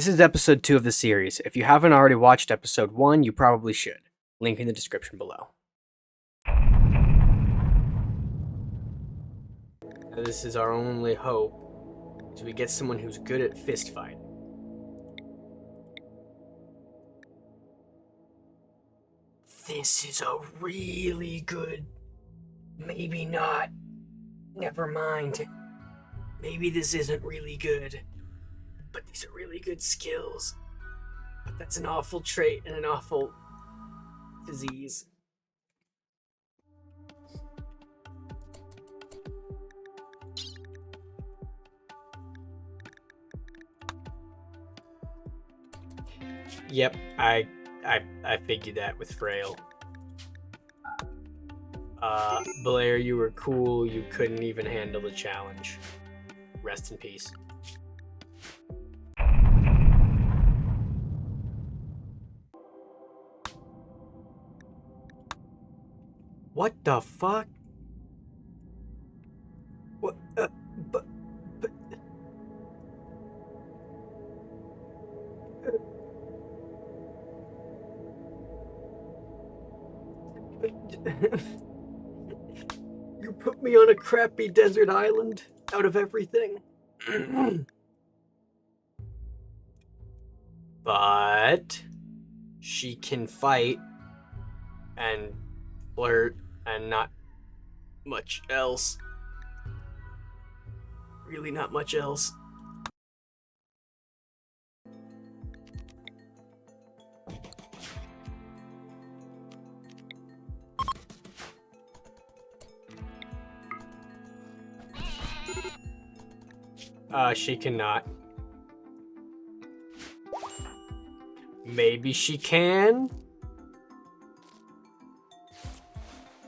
This is episode 2 of the series. If you haven't already watched episode 1, you probably should. Link in the description below. Now, this is our only hope, is we get someone who's good at fist fighting. This is a really good... Maybe not. Never mind. Maybe this isn't really good. But these are really good skills. But that's an awful trait and an awful disease. Yep, I figured that with Frail. Blair, you were cool. You couldn't even handle the challenge. Rest in peace. What the fuck? What? But. You put me on a crappy desert island out of everything. But she can fight and flirt and not much else. Really not much else. She cannot. Maybe she can?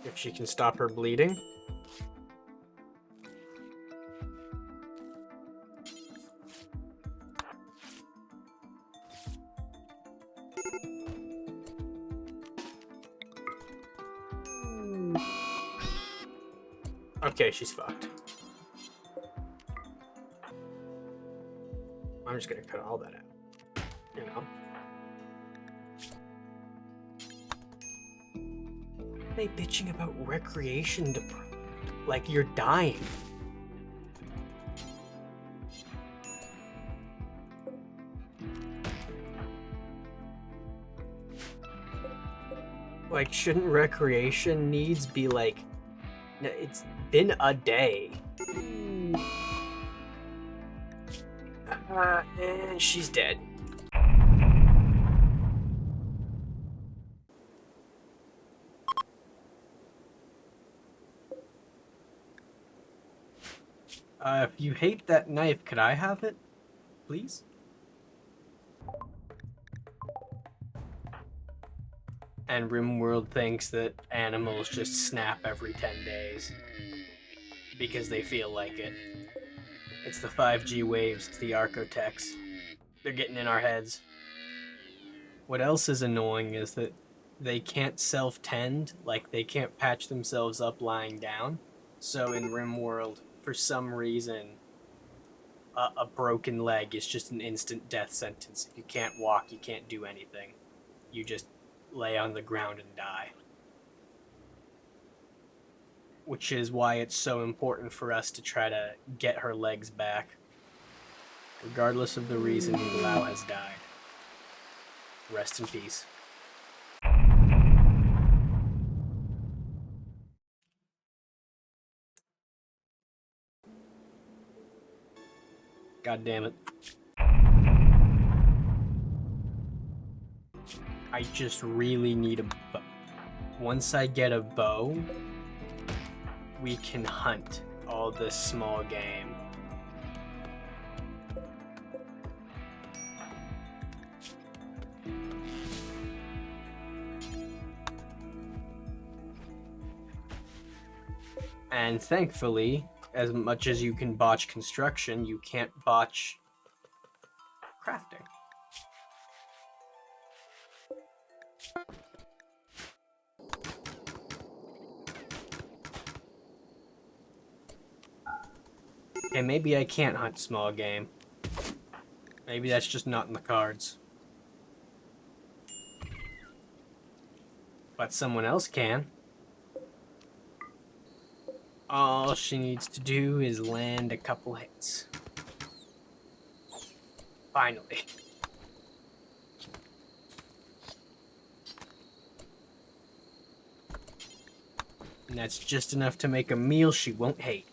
If she can stop her bleeding. Okay, she's fucked. I'm just gonna cut all that out, you know? They bitching about recreation like you're dying. Like, shouldn't recreation needs be like, it's been a day. And she's dead. If you hate that knife, could I have it, please? And Rimworld thinks that animals just snap every 10 days because they feel like it. It's the 5G waves, it's the Arcotex. They're getting in our heads. What else is annoying is that they can't self-tend, like they can't patch themselves up lying down. So in Rimworld, for some reason, a broken leg is just an instant death sentence. If you can't walk, you can't do anything. You just lay on the ground and die. Which is why it's so important for us to try to get her legs back. Regardless of the reason Nicolau has died. Rest in peace. God damn it. I just really need a bow. Once I get a bow, we can hunt all this small game. And thankfully, as much as you can botch construction, you can't botch crafting. Okay, maybe I can't hunt small game. Maybe that's just not in the cards. But someone else can. All she needs to do is land a couple hits. Finally. And that's just enough to make a meal she won't hate.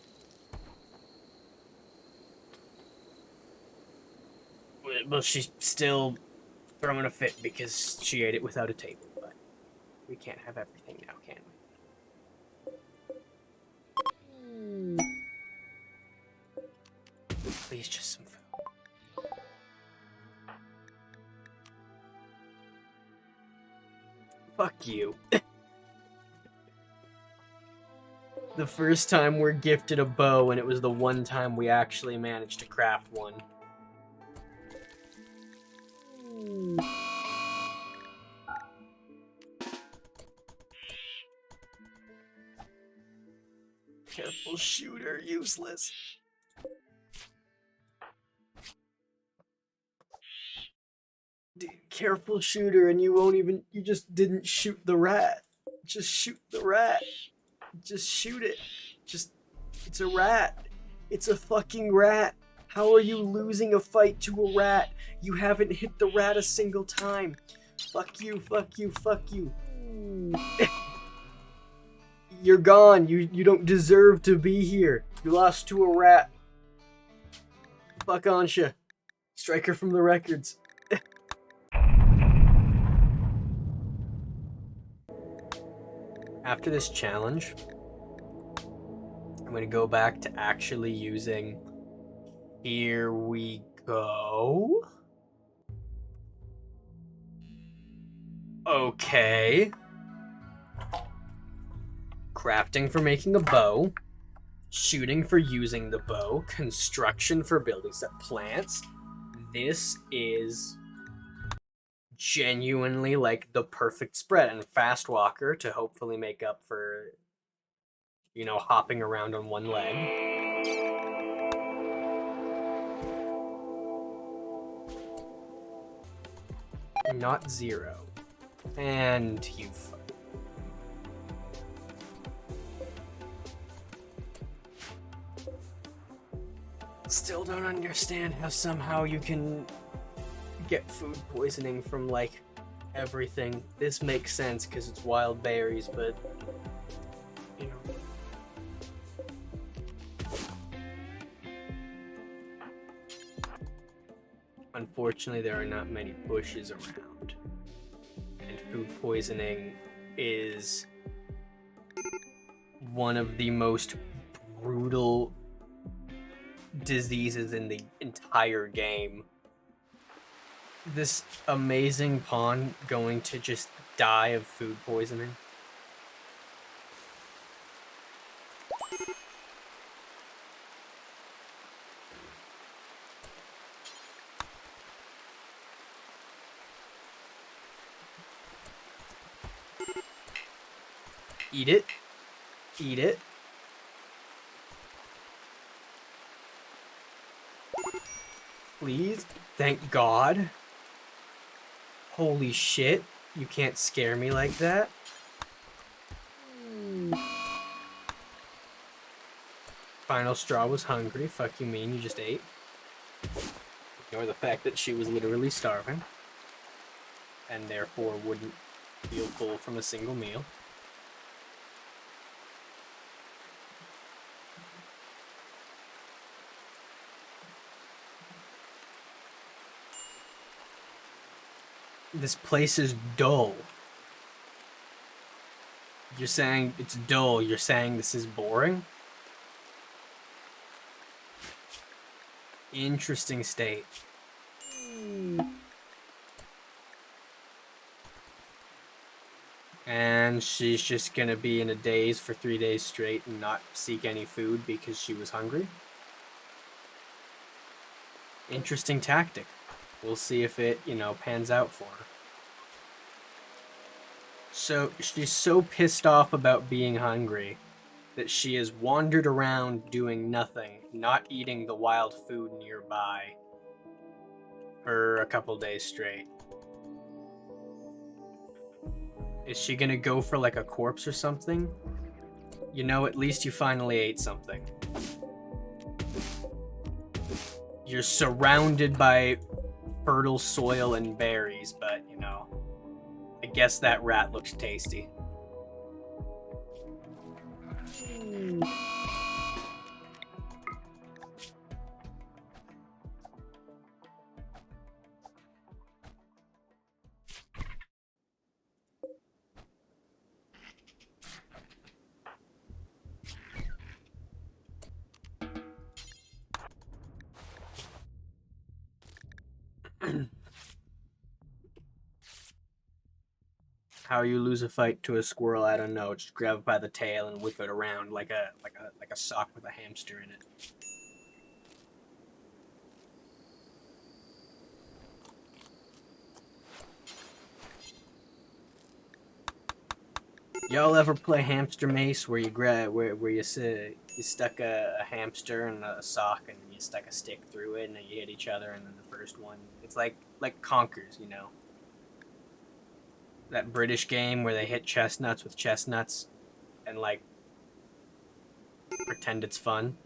Well, she's still throwing a fit because she ate it without a table, but we can't have everything now, can we? Please, just some food. Fuck you. The first time we're gifted a bow, and it was the one time we actually managed to craft one. Careful shooter, useless. Careful shooter, and you just didn't shoot the rat. Just shoot the rat. Just shoot it. It's a rat. It's a fucking rat. How are you losing a fight to a rat? You haven't hit the rat a single time. Fuck you, fuck you, fuck you. You're gone. You don't deserve to be here. You lost to a rat. Fuck Ansha. Strike her from the records. After this challenge, I'm going to go back to actually using Here We Go. Okay. Crafting for making a bow. Shooting for using the bow. Construction for building set plants. This is genuinely like the perfect spread, and fast walker to hopefully make up for, you know, hopping around on one leg. Not zero. And you've still don't understand how somehow you can get food poisoning from like everything. This makes sense because it's wild berries, but you know, unfortunately there are not many bushes around, and food poisoning is one of the most brutal diseases in the entire game. This amazing pawn going to just die of food poisoning. Eat it. Eat it. Please. Thank God. Holy shit. You can't scare me like that. Final straw was hungry. Fuck you mean, you just ate. Ignore the fact that she was literally starving. And therefore wouldn't feel full from a single meal. This place is dull. You're saying it's dull. You're saying this is boring? Interesting state. And she's just gonna be in a daze for 3 days straight and not seek any food because she was hungry? Interesting tactic. We'll see if it, you know, pans out for her. So, she's so pissed off about being hungry that she has wandered around doing nothing, not eating the wild food nearby. for a couple days straight. Is she gonna go for like a corpse or something? You know, at least you finally ate something. You're surrounded by fertile soil and berries, but, you know, I guess that rat looks tasty. How you lose a fight to a squirrel, I don't know. Just grab it by the tail and whip it around like a sock with a hamster in it. Y'all ever play hamster mace where you grab where you stuck a hamster in a sock and you stuck a stick through it and then you hit each other and then the first one, it's like Conkers, you know. That British game where they hit chestnuts with chestnuts and like pretend it's fun.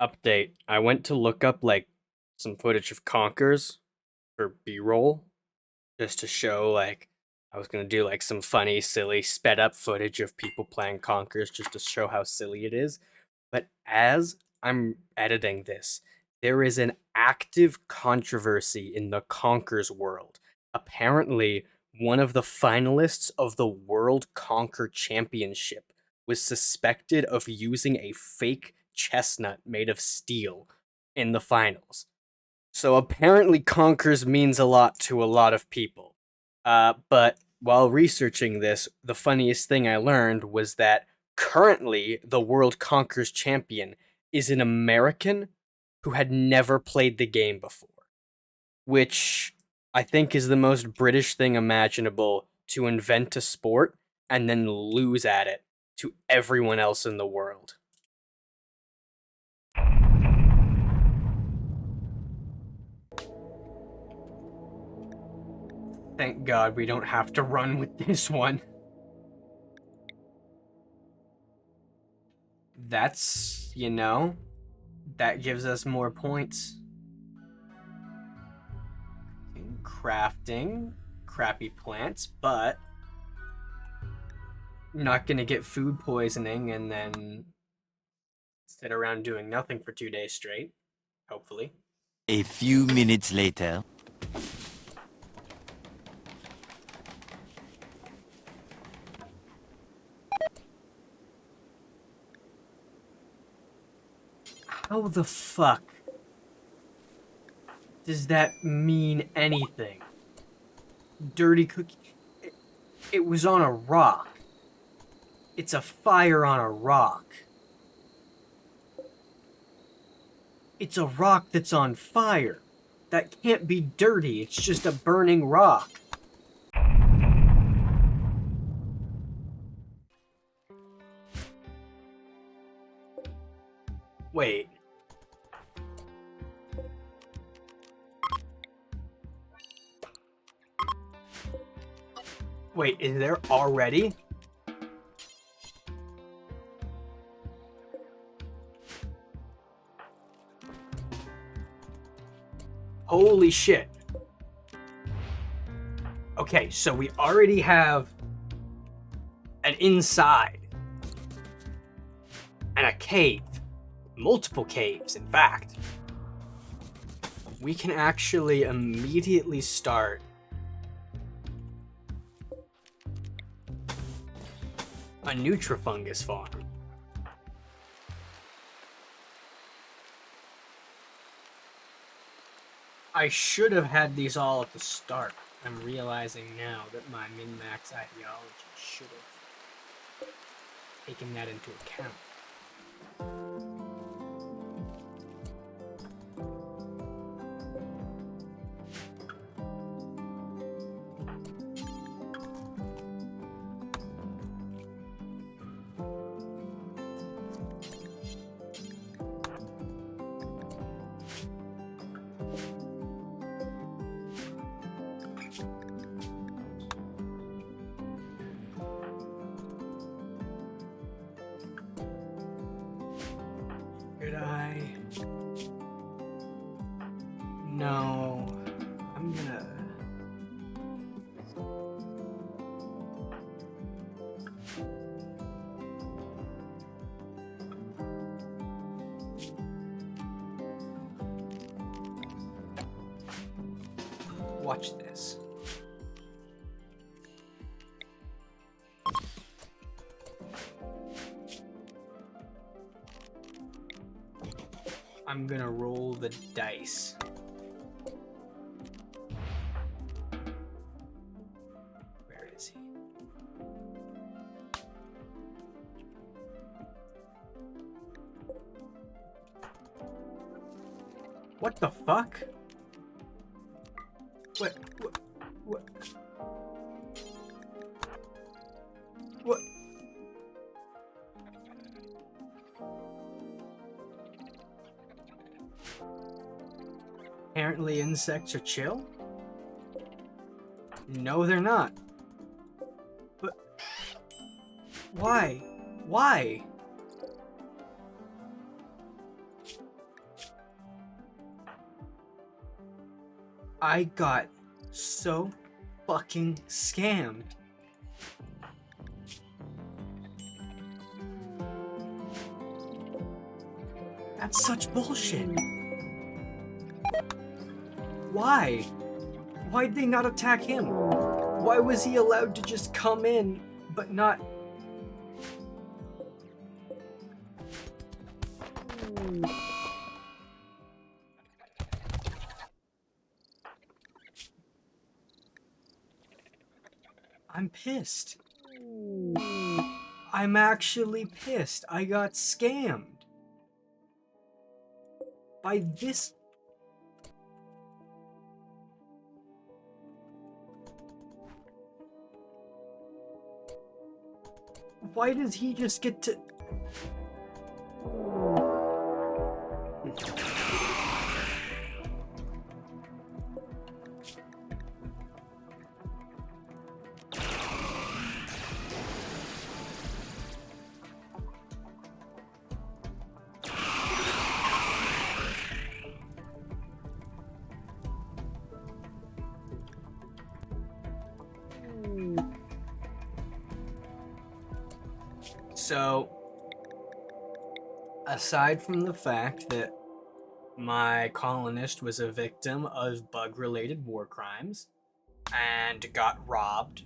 Update. I went to look up like some footage of Conkers for B-roll just to show like I was gonna do like some funny, silly, sped up footage of people playing Conkers just to show how silly it is. But as I'm editing this, there is an active controversy in the Conkers world. Apparently, one of the finalists of the World Conker Championship was suspected of using a fake chestnut made of steel in the finals. So apparently, Conkers means a lot to a lot of people. But while researching this, the funniest thing I learned was that currently the World Conkers champion is an American who had never played the game before, which I think is the most British thing imaginable, to invent a sport and then lose at it to everyone else in the world. Thank God we don't have to run with this one. That's, you know, that gives us more points. In crafting, crappy plants, but not gonna get food poisoning and then sit around doing nothing for 2 days straight, hopefully. A few minutes later. How the fuck does that mean anything? Dirty cookie. It was on a rock. It's a fire on a rock. It's a rock that's on fire. That can't be dirty. It's just a burning rock. Wait. Wait, is there already? Holy shit. Okay, so we already have an inside and a cave. Multiple caves, in fact. We can actually immediately start a Nutrifungus farm. I should have had these all at the start. I'm realizing now that my min-max ideology should have taken that into account. Could I? No. I'm gonna... Watch this. I'm gonna roll the dice. Where is he? What the fuck? What? What? Apparently insects are chill? No, they're not. But... Why? Why? I got so fucking scammed. That's such bullshit. Why? Why'd they not attack him? Why was he allowed to just come in, but not... I'm pissed. I'm actually pissed. I got scammed. By this... Why does he just get to... So, aside from the fact that my colonist was a victim of bug-related war crimes and got robbed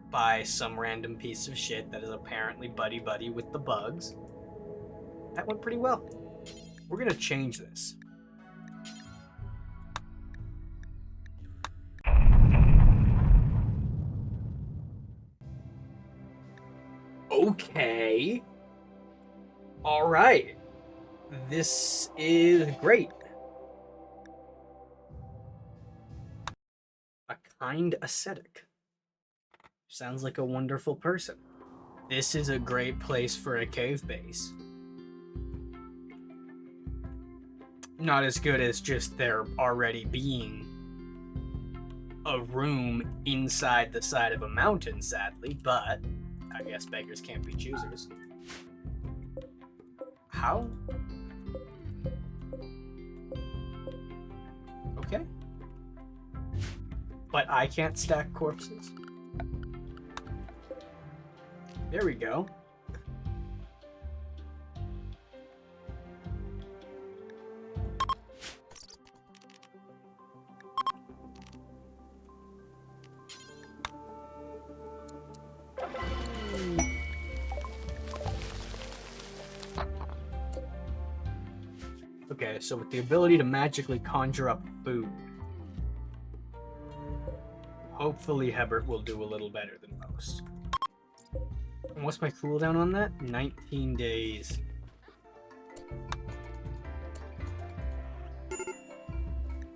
by some random piece of shit that is apparently buddy-buddy with the bugs, that went pretty well. We're gonna change this. Okay. All right. This is great. A kind ascetic. Sounds like a wonderful person. This is a great place for a cave base. Not as good as just there already being a room inside the side of a mountain, sadly, but I guess beggars can't be choosers. How? Okay. But I can't stack corpses. There we go. Okay, so with the ability to magically conjure up food, hopefully Hebert will do a little better than most. And what's my cooldown on that? 19 days.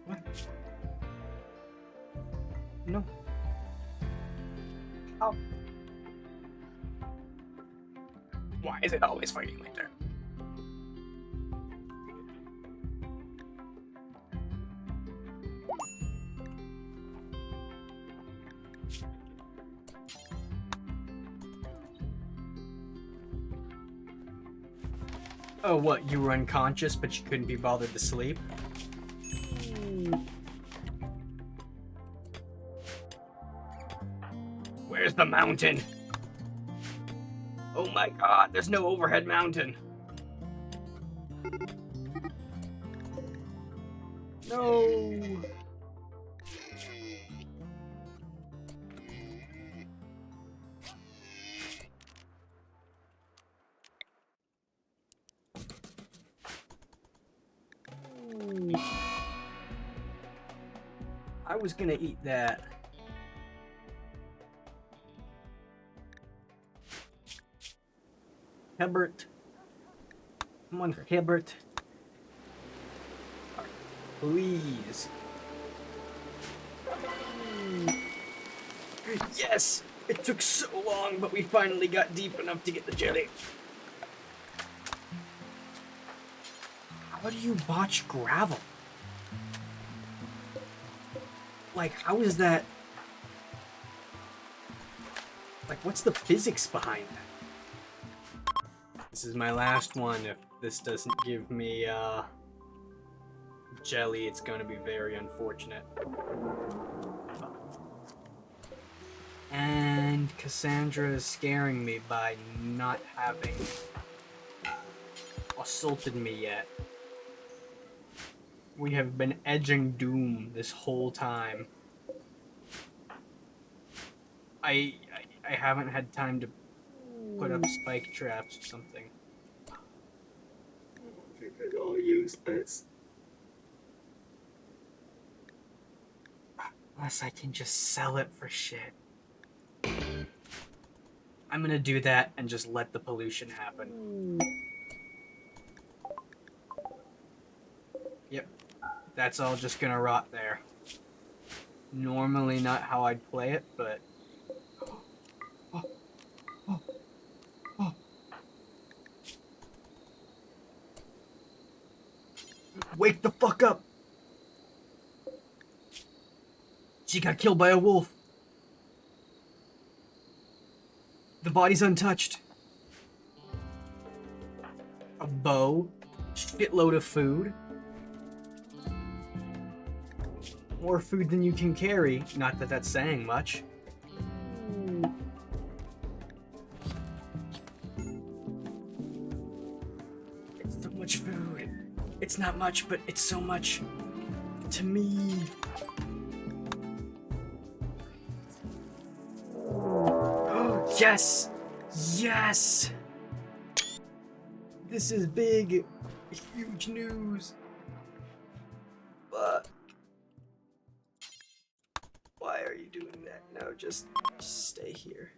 What? No. How? Why is it always fighting like that? Oh, what? You were unconscious, but you couldn't be bothered to sleep? Where's the mountain? Oh my god, there's no overhead mountain. No. I was gonna eat that. Hebert. Come on, Hebert. Please. Yes! It took so long, but we finally got deep enough to get the jelly. How do you botch gravel? Like, how is that? Like, what's the physics behind that? This is my last one. If this doesn't give me, jelly, it's gonna be very unfortunate. And Cassandra is scaring me by not having assaulted me yet. We have been edging doom this whole time. I haven't had time to put up spike traps or something. I think I'll use this. Unless I can just sell it for shit. I'm gonna do that and just let the pollution happen. Yep. That's all just gonna rot there. Normally not how I'd play it, but... Wake the fuck up! She got killed by a wolf. The body's untouched. A bow, shitload of food. More food than you can carry. Not that that's saying much. It's so much food. It's not much, but it's so much to me. Yes! Yes! This is big, huge news. But why are you doing that? No, just stay here.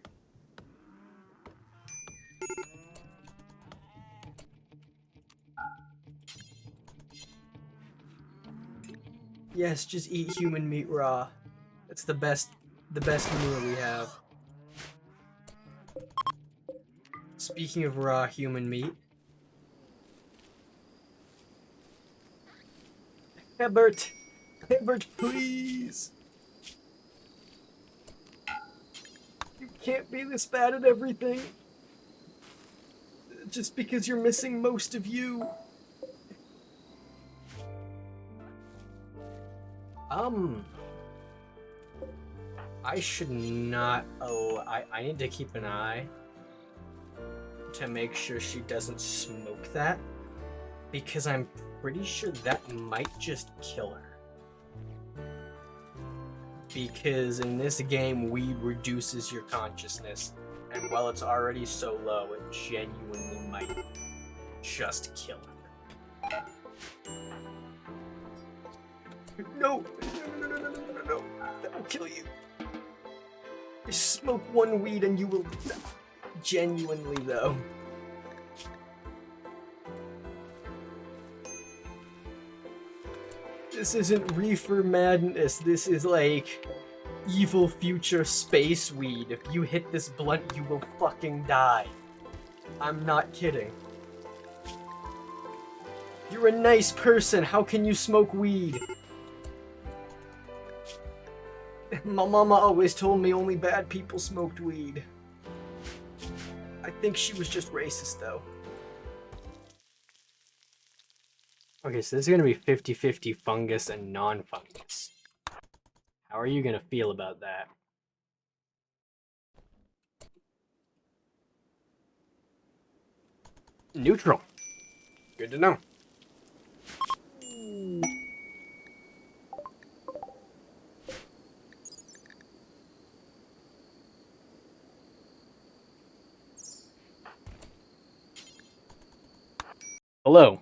Yes, just eat human meat raw. It's the best meal we have. Speaking of raw human meat. Hebert! Hebert, please! You can't be this bad at everything. Just because you're missing most of you. I should not... I need to keep an eye to make sure she doesn't smoke that, because I'm pretty sure that might just kill her. Because in this game, weed reduces your consciousness, and while it's already so low, it genuinely might just kill her. No! No! That will kill you! Smoke one weed and you will die. Genuinely, though. This isn't reefer madness. This is like evil future space weed. If you hit this blunt, you will fucking die. I'm not kidding. You're a nice person. How can you smoke weed? My mama always told me only bad people smoked weed. I think she was just racist, though. Okay, so this is going to be 50-50 fungus and non-fungus. How are you going to feel about that? Neutral. Good to know. Hello,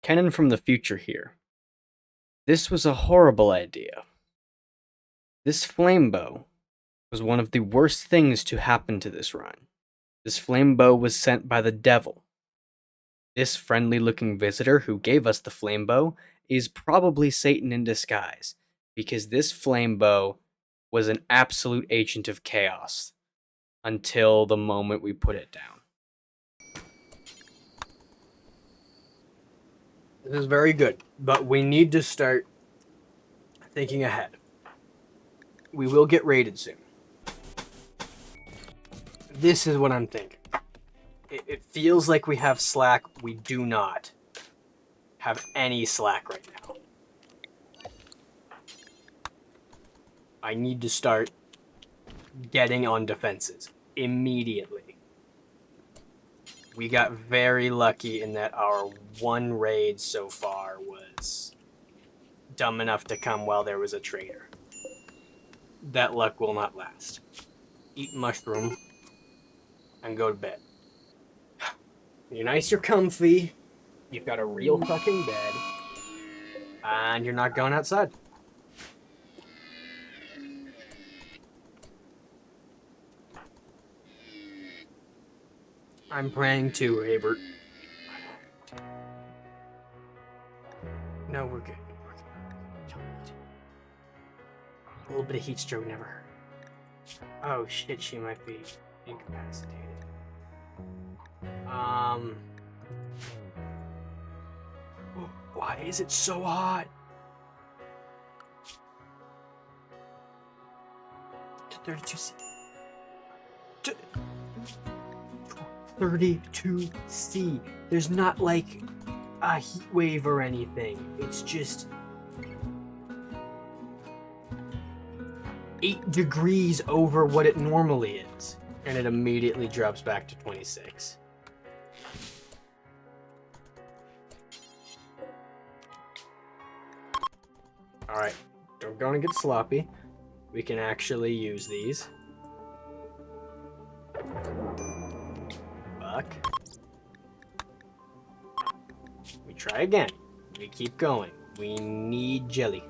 Kenan from the future here. This was a horrible idea. This flame bow was one of the worst things to happen to this run. This flame bow was sent by the devil. This friendly-looking visitor who gave us the flame bow is probably Satan in disguise, because this flame bow was an absolute agent of chaos until the moment we put it down. This is very good, but we need to start thinking ahead. We will get raided soon. This is what I'm thinking. It feels like we have slack. We do not have any slack right now. I need to start getting on defenses immediately. We got very lucky in that our one raid so far was dumb enough to come while there was a traitor. That luck will not last. Eat mushroom and go to bed. You're nice, you're comfy, you've got a real fucking bed, and you're not going outside. I'm praying too, Hebert. No, we're good. A little bit of heat stroke never hurt. Oh shit, she might be incapacitated. Why is it so hot? 32C. 32C. There's not like a heat wave or anything. It's just 8 degrees over what it normally is. And it immediately drops back to 26. Alright, don't go and get sloppy. We can actually use these. Fuck. We try again. We keep going. We need jelly.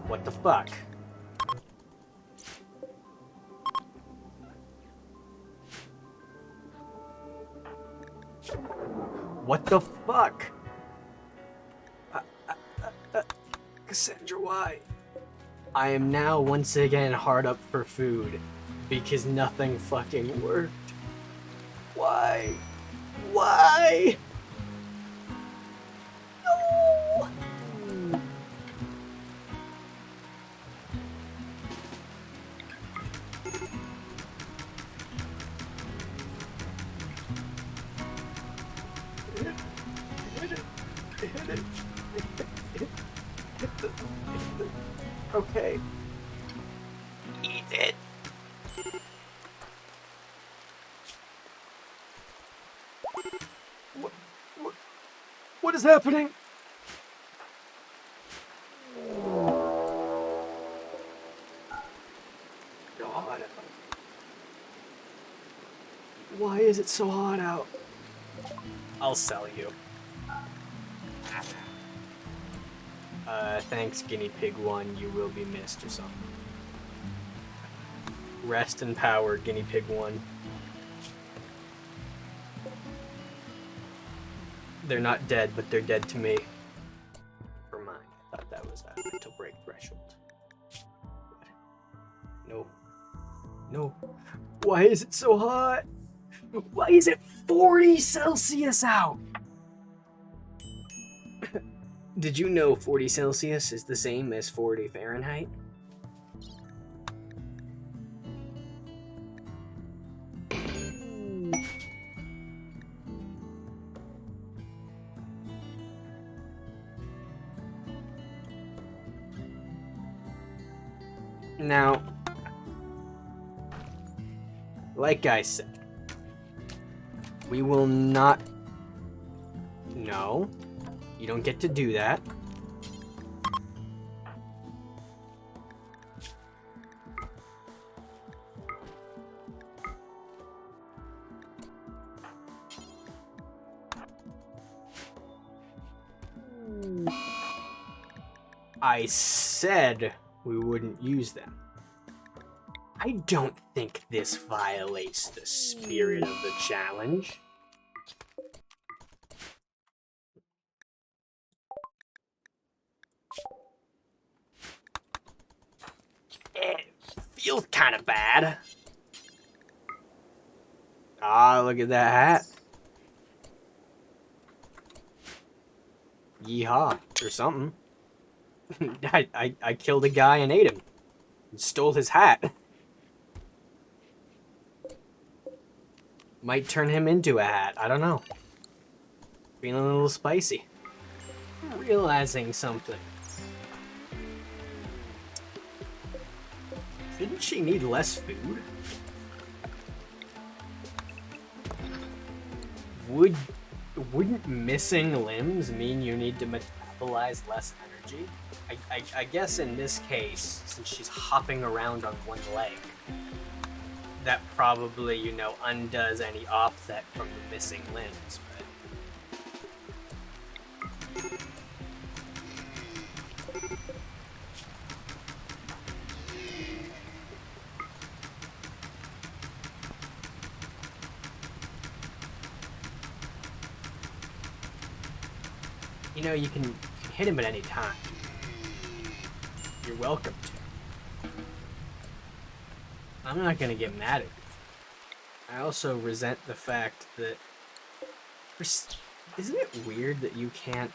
What the fuck? What the fuck? Cassandra, why? I am now once again hard up for food because nothing fucking worked. Why? Why? No! Okay. Eat it. What is happening? God. Why is it so hot out? I'll sell you. Thanks, Guinea Pig 1, you will be missed or something. Rest in power, Guinea Pig 1. They're not dead, but they're dead to me. Never mind, I thought that was a mental break threshold. No. No. Why is it so hot? Why is it 40 Celsius out? Did you know 40 Celsius is the same as 40 Fahrenheit? Now, like I said, we will not... No, you don't get to do that. I said we wouldn't use them. I don't think this violates the spirit of the challenge. It feels kind of bad. Ah, look at that hat. Yeehaw, or something. I killed a guy and ate him. And stole his hat. Might turn him into a hat, I don't know. Feeling a little spicy. Realizing something. Didn't she need less food? Wouldn't missing limbs mean you need to metabolize less energy? I guess in this case, since she's hopping around on one leg, that probably, you know, undoes any offset from the missing limbs, but... You know, you can hit him at any time. You're welcome to. I'm not gonna get mad at you. I also resent the fact that... Isn't it weird that you can't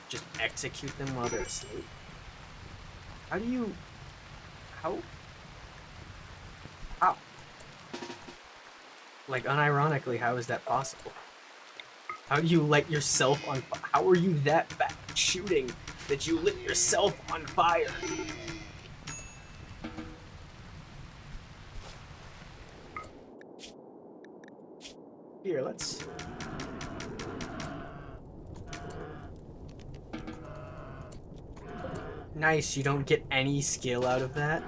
just execute them while they're asleep? How do you... How? Like, unironically, how is that possible? How do you light yourself on fire? How are you that bad at shooting that you lit yourself on fire? Here, let's... Nice, you don't get any skill out of that?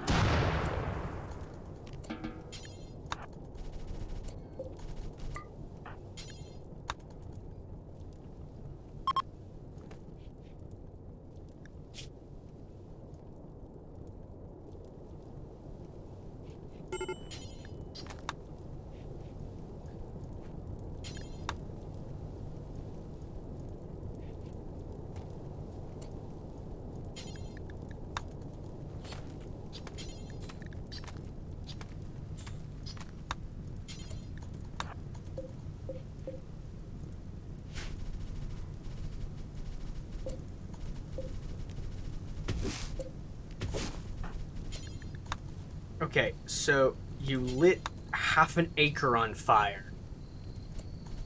Okay, so you lit half an acre on fire.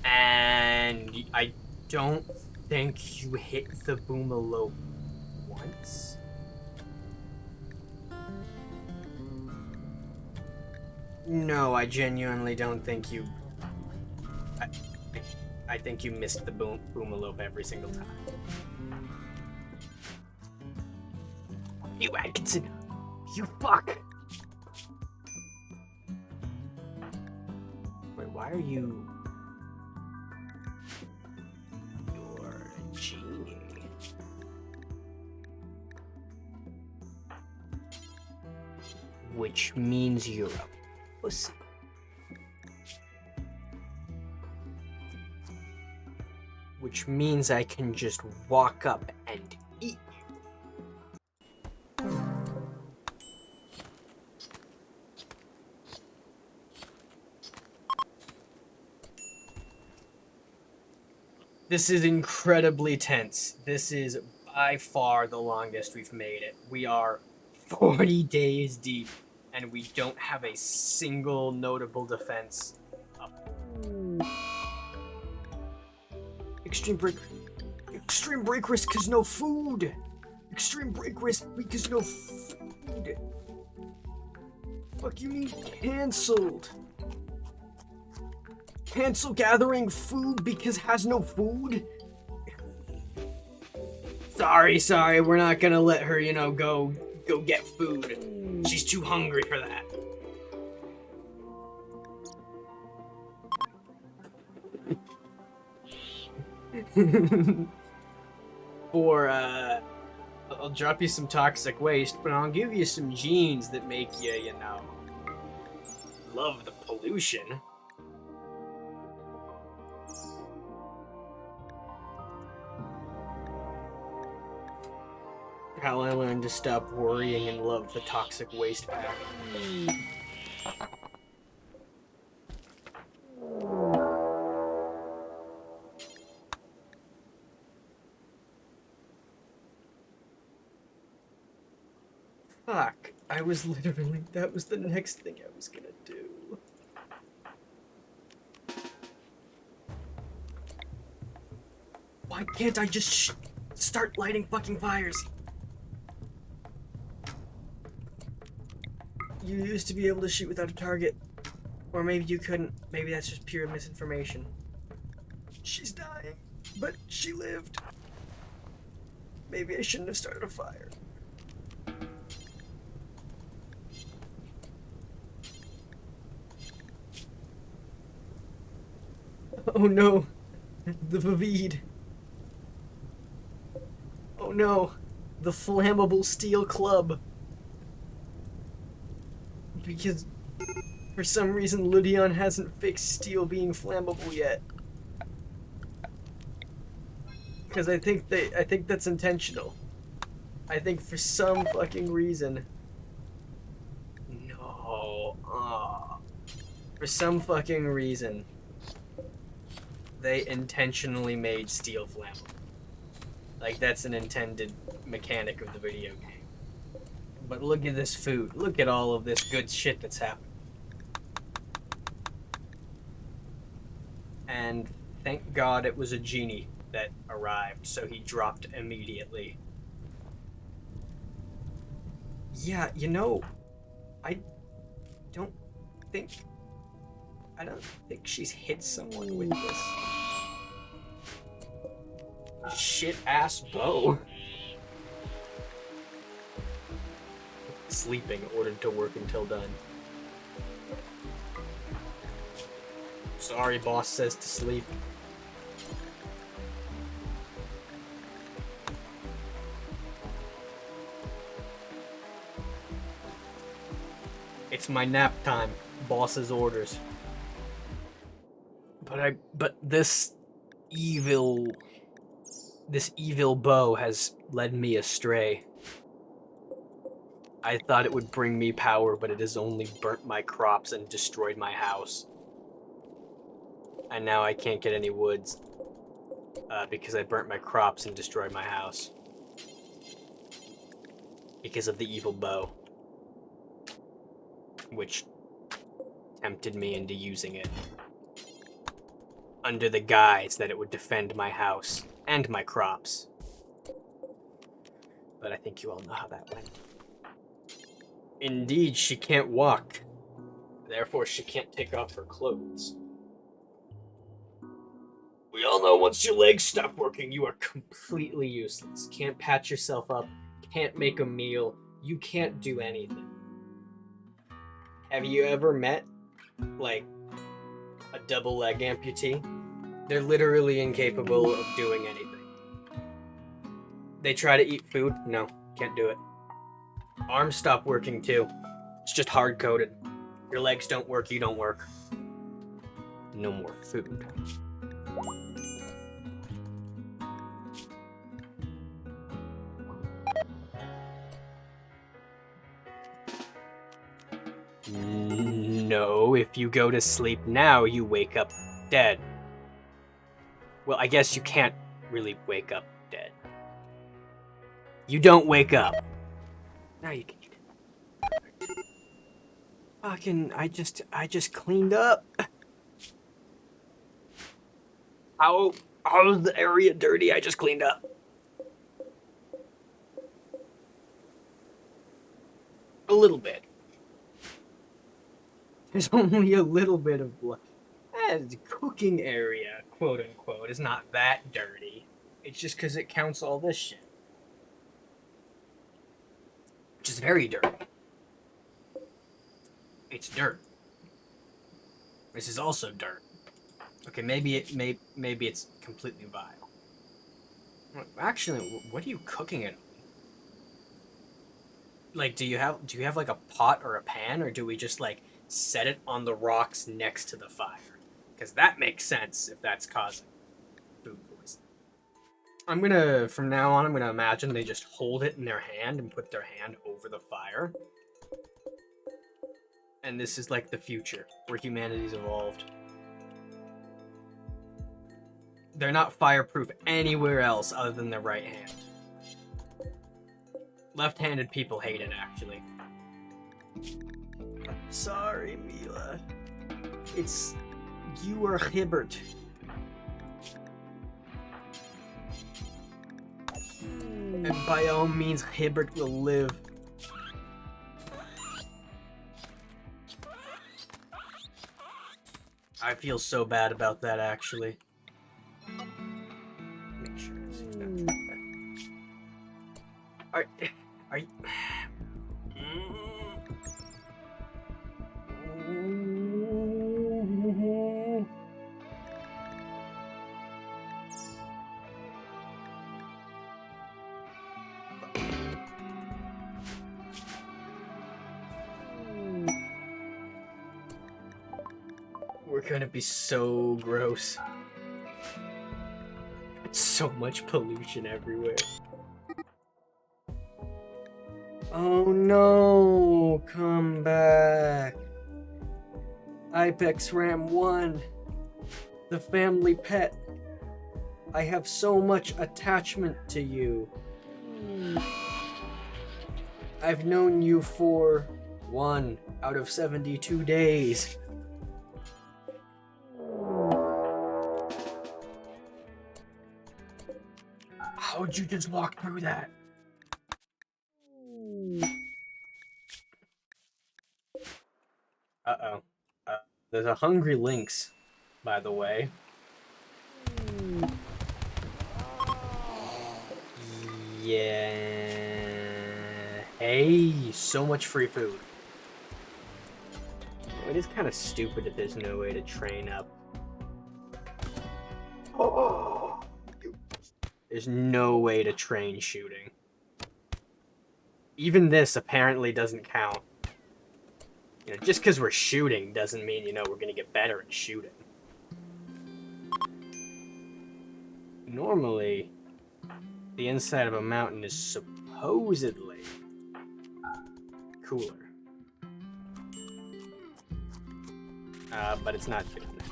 And I don't think you hit the boomalope once. No, I genuinely don't think you... I think you missed the boomalope every single time. You Atkinson! You fuck! Wait, why are you... You're a genie. Which means you're a pussy. Which means I can just walk up and eat you. This is incredibly tense. This is by far the longest we've made it. We are 40 days deep, and we don't have a single notable defense up. Extreme break risk because no food. Extreme break risk because no food. Fuck you mean canceled? Cancel gathering food because has no food? Sorry, we're not gonna let her, go get food. She's too hungry for that. I'll drop you some toxic waste, but I'll give you some genes that make you, love the pollution. How I learned to stop worrying and love the toxic waste pack. Fuck. That was the next thing I was gonna do. Why can't I just start lighting fucking fires? You used to be able to shoot without a target. Or maybe you couldn't. Maybe that's just pure misinformation. She's dying, but she lived. Maybe I shouldn't have started a fire. Oh no, the Vavid. Oh no, the flammable steel club. Because for some reason Ludion hasn't fixed steel being flammable yet. Because I think that's intentional. I think for some fucking reason. No. For some fucking reason. They intentionally made steel flammable. Like, that's an intended mechanic of the video game. But look at this food. Look at all of this good shit that's happened. And thank God it was a genie that arrived, so he dropped immediately. Yeah, I don't think she's hit someone with this shit-ass bow. Sleeping ordered to work until done. Sorry, boss says to sleep. It's my nap time. Boss's orders. But this evil bow has led me astray. I thought it would bring me power, but it has only burnt my crops and destroyed my house. And now I can't get any woods because I burnt my crops and destroyed my house. Because of the evil bow. Which tempted me into using it. Under the guise that it would defend my house and my crops. But I think you all know how that went. Indeed, she can't walk. Therefore, she can't take off her clothes. We all know once your legs stop working, you are completely useless. Can't patch yourself up, can't make a meal, you can't do anything. Have you ever met, like, a double leg amputee? They're literally incapable of doing anything. They try to eat food? No, can't do it. Arms stop working too. It's just hard-coded. Your legs don't work, you don't work. No more food. No, if you go to sleep now, you wake up dead. Well, I guess you can't really wake up dead. You don't wake up. Now you can eat it. Fucking, I just cleaned up. How's the area dirty? I just cleaned up. A little bit. There's only a little bit of blood. The cooking area, quote unquote, is not that dirty. It's just because it counts all this shit. Which is very dirty. It's dirt. This is also dirt. Okay, maybe it's completely vile. Actually, what are you cooking it on? Like, do you have like a pot or a pan, or do we just like set it on the rocks next to the fire? Because that makes sense if that's causing food poisoning. From now on, I'm gonna imagine they just hold it in their hand and put their hand over the fire. And this is like the future, where humanity's evolved. They're not fireproof anywhere else other than their right hand. Left-handed people hate it, actually. Sorry, Mila. You are Hebert. And by all means, Hebert will live. I feel so bad about that, actually. Make sure it's Are you... We're gonna be so gross. So much pollution everywhere. Oh no, come back. Ibex Ram 1, the family pet. I have so much attachment to you. I've known you for 1 out of 72 days. How'd you just walk through that? Uh-oh. There's a hungry lynx, by the way. Yeah. Hey, so much free food. It is kind of stupid that there's no way to train up. There's no way to train shooting. Even this apparently doesn't count. You know, just because we're shooting doesn't mean, you know, we're gonna get better at shooting. Normally, the inside of a mountain is supposedly cooler. But it's not doing that.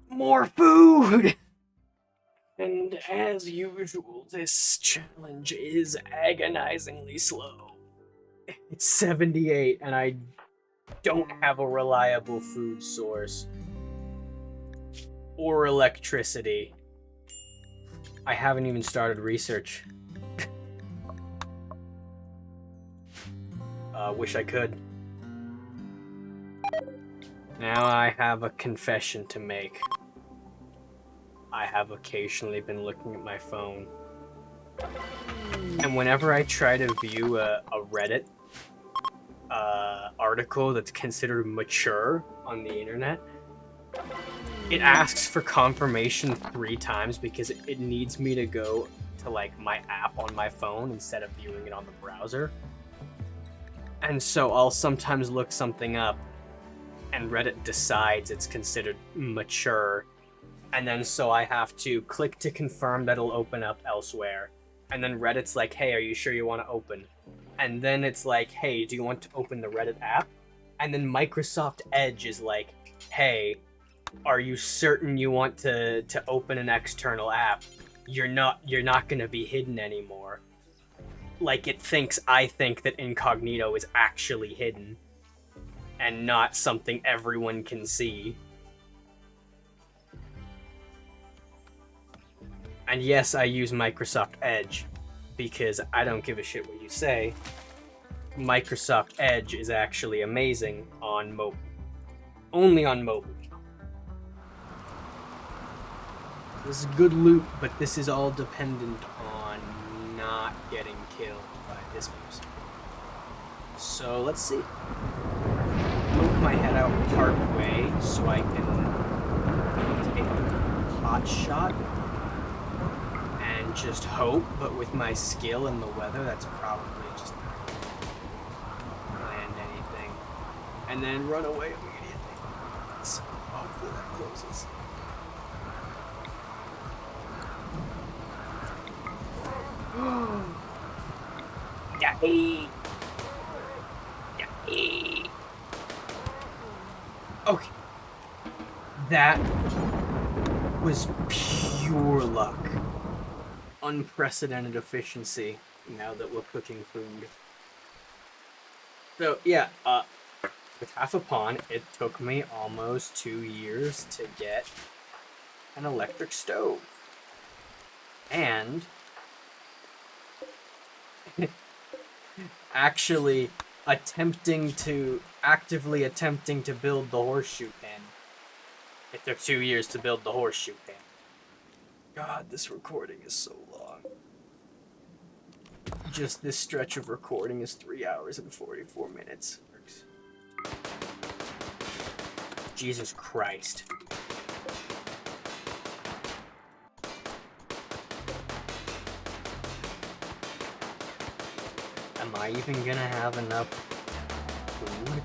More food! And as usual, this challenge is agonizingly slow. It's 78, and I don't have a reliable food source. Or electricity. I haven't even started research. Wish I could. Now I have a confession to make. I have occasionally been looking at my phone. And whenever I try to view a Reddit article that's considered mature on the internet, it asks for confirmation 3 times because it needs me to go to like my app on my phone instead of viewing it on the browser. And so I'll sometimes look something up and Reddit decides it's considered mature. And then so I have to click to confirm that it'll open up elsewhere. And then Reddit's like, hey, are you sure you want to open? And then it's like, hey, do you want to open the Reddit app? And then Microsoft Edge is like, hey, are you certain you want to open an external app? You're not going to be hidden anymore. Like I think that incognito is actually hidden and not something everyone can see. And yes, I use Microsoft Edge. because I don't give a shit what you say, Microsoft Edge is actually amazing on mobile. Only on mobile. This is good loot, but this is all dependent on not getting killed by this person. So let's see. Poke my head out part way so I can take a hot shot and just hope, but with my skill and the weather, that's probably just not gonna land anything. And then run away immediately. So hopefully that closes. Yay! Yay! Okay. That was pure luck. Unprecedented efficiency now that we're cooking food. So, yeah, with half a pawn, it took me almost 2 years to get an electric stove. And actively attempting to build the horseshoe pen. It took 2 years to build the horseshoe pen. God, this recording is so long. Just this stretch of recording is 3 hours and 44 minutes. Jesus Christ. Am I even gonna have enough food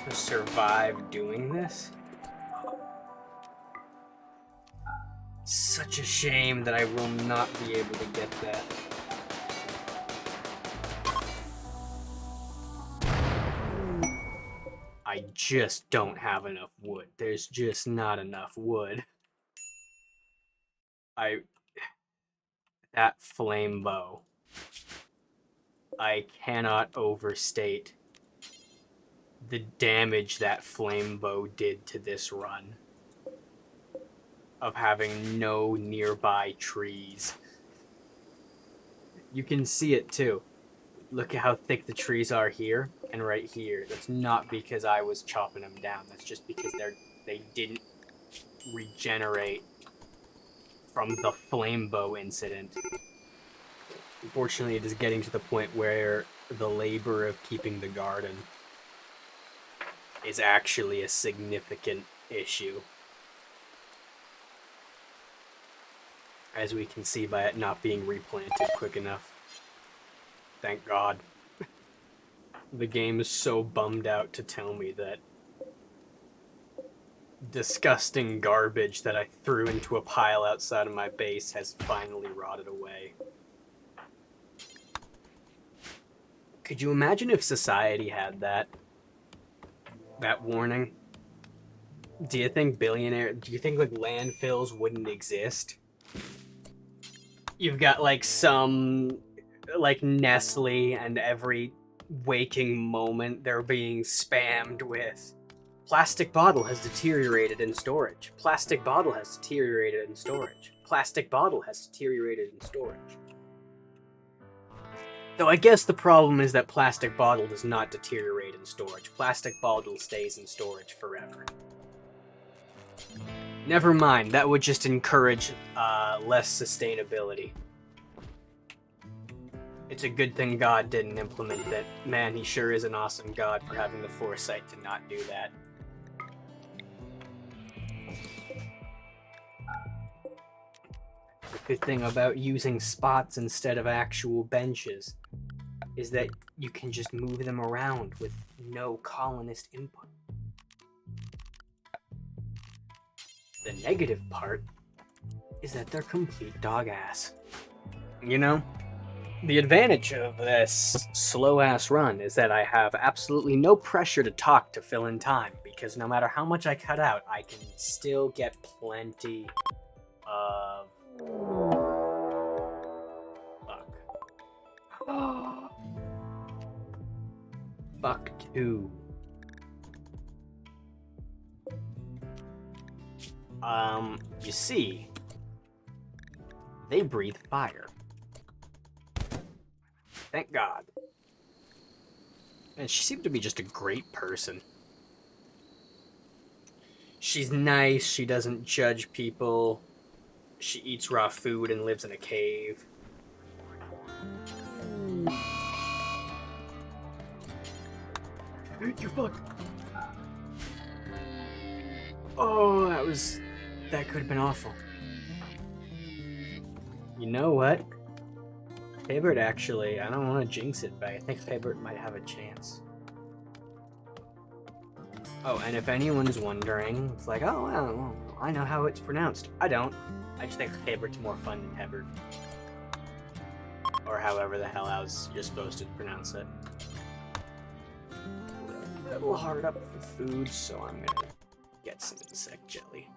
to survive doing this? Such a shame that I will not be able to get that. I just don't have enough wood. There's just not enough wood. That flame bow. I cannot overstate the damage that flame bow did to this run. Of having no nearby trees. You can see it too. Look at how thick the trees are here and right here. That's not because I was chopping them down. That's just because they didn't regenerate from the flame bow incident. Unfortunately, it is getting to the point where the labor of keeping the garden is actually a significant issue. As we can see by it not being replanted quick enough. Thank God. The game is so bummed out to tell me that disgusting garbage that I threw into a pile outside of my base has finally rotted away. Could you imagine if society had that warning? Do you think like landfills wouldn't exist? You've got like some like Nestle, and every waking moment they're being spammed with plastic bottle has deteriorated in storage. Plastic bottle has deteriorated in storage. Plastic bottle has deteriorated in storage. Though I guess the problem is that plastic bottle does not deteriorate in storage. Plastic bottle stays in storage forever. Never mind, that would just encourage less sustainability. It's a good thing God didn't implement that. Man, he sure is an awesome God for having the foresight to not do that. The good thing about using spots instead of actual benches is that you can just move them around with no colonist input. The negative part is that they're complete dog ass. You know? The advantage of this slow-ass run is that I have absolutely no pressure to talk to fill in time, because no matter how much I cut out, I can still get plenty of... Fuck. Fuck too. You see, they breathe fire. Thank God. And she seemed to be just a great person. She's nice, she doesn't judge people. She eats raw food and lives in a cave. You're fucked. Oh, that could have been awful. You know what? Hebert actually, I don't want to jinx it, but I think Hebert might have a chance. Oh, and if anyone's wondering, it's like, oh, well, I know how it's pronounced. I don't. I just think Hebert's more fun than Hebert. Or however the hell else you're supposed to pronounce it. A little hard up for food, so I'm gonna get some insect jelly.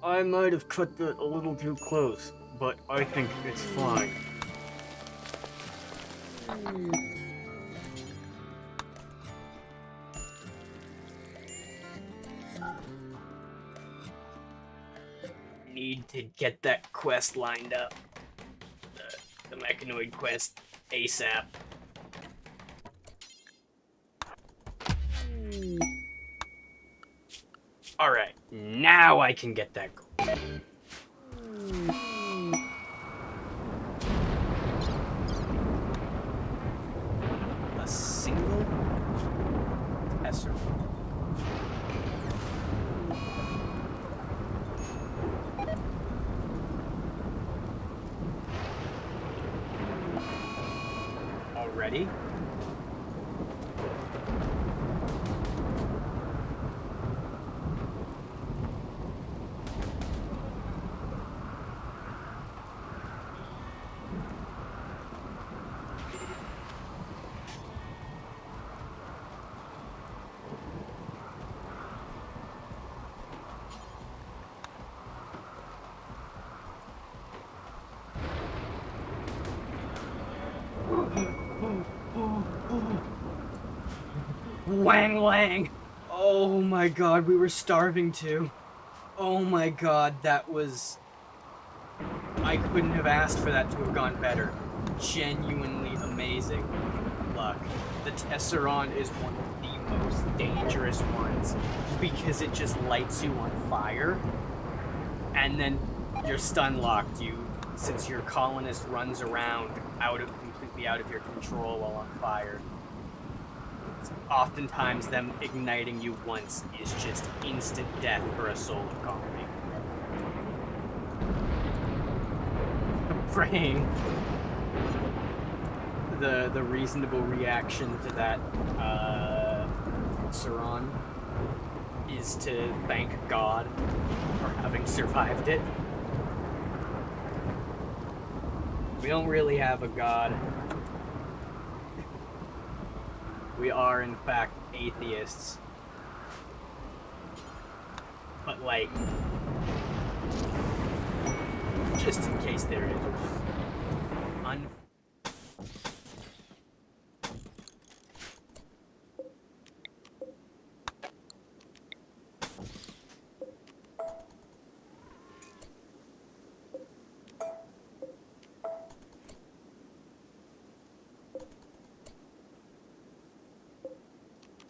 I might have cut that a little too close, but I think it's fine. Need to get that quest lined up. The Mechanoid quest ASAP. Alright, now I can get that gold. A single Tesser. Already? Wang Lang! Oh my god, we were starving too. Oh my god, that was... I couldn't have asked for that to have gone better. Genuinely amazing luck. The Tesseron is one of the most dangerous ones because it just lights you on fire and then you're stun locked. Since your colonist runs around completely out of your control while on fire. Oftentimes them igniting you once is just instant death for a solar colony. Praying the reasonable reaction to that Saron is to thank God for having survived it. We don't really have a God. We are, in fact, atheists. But, like, just in case there is one.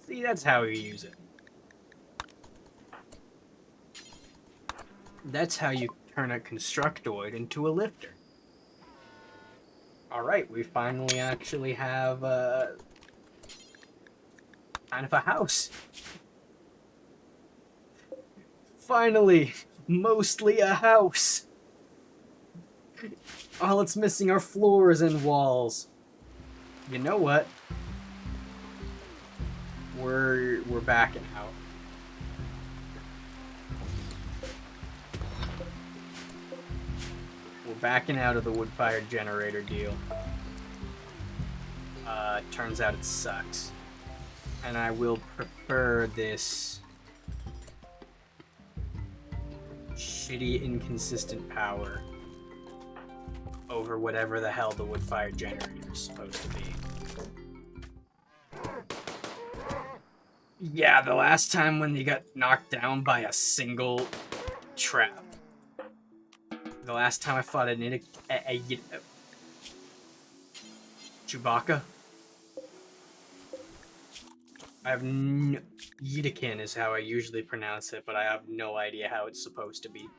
See, that's how you use it. That's how you turn a constructoid into a lifter. Alright, we finally actually have kind of a house. Finally, mostly a house. All it's missing are floors and walls. You know what? We're backing out. We're backing out of the wood-fired generator deal. Turns out it sucks. And I will prefer this shitty, inconsistent power over whatever the hell the wood-fired generator is supposed to be. Yeah, the last time when they got knocked down by a single trap. The last time I fought Chewbacca? I have no... Yeetikin is how I usually pronounce it, but I have no idea how it's supposed to be.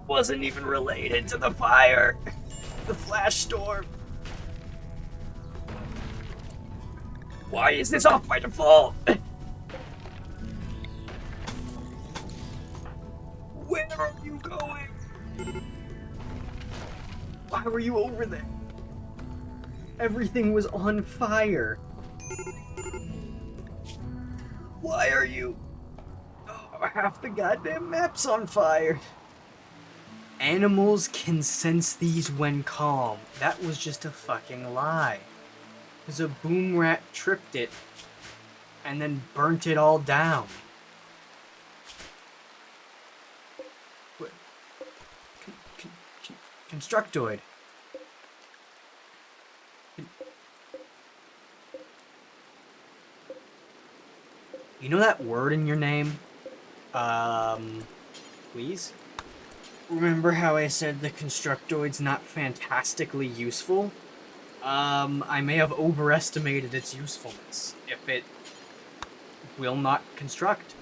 Wasn't even related to the fire. The flash storm. Why is this off by default? Where are you going? Why were you over there? Everything was on fire. Why are you... Oh, half the goddamn map's on fire. Animals can sense these when calm. That was just a fucking lie. Because a boom rat tripped it and then burnt it all down. What? Constructoid. You know that word in your name? Please? Remember how I said the Constructoid's not fantastically useful? I may have overestimated its usefulness, if it will not construct.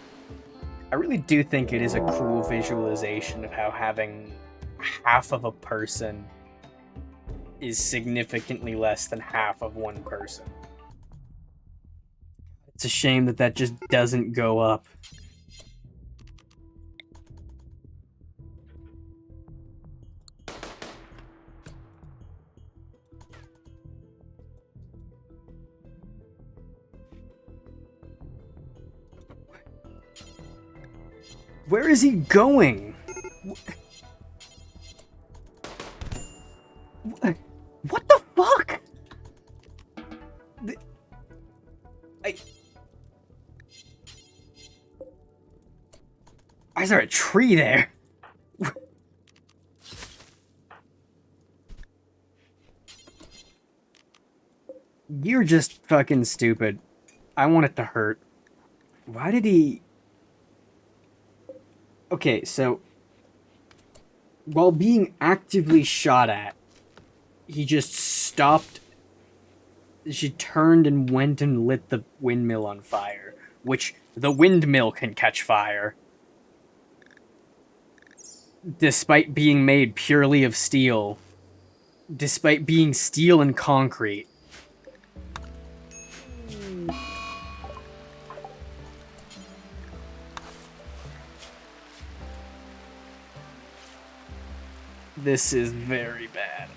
I really do think it is a cool visualization of how having half of a person is significantly less than half of one person. It's a shame that that just doesn't go up. Where is he going? What the fuck? Why is there a tree there? You're just fucking stupid. I want it to hurt. Why did he... Okay, so... While being actively shot at, he just stopped. She turned and went and lit the windmill on fire. Which, the windmill can catch fire. Despite being made purely of steel. Despite being steel and concrete. This is very bad.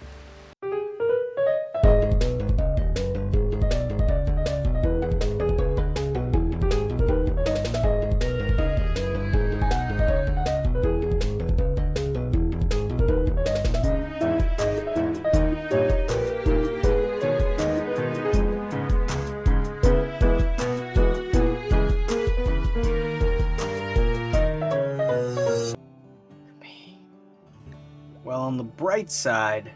Well, on the bright side,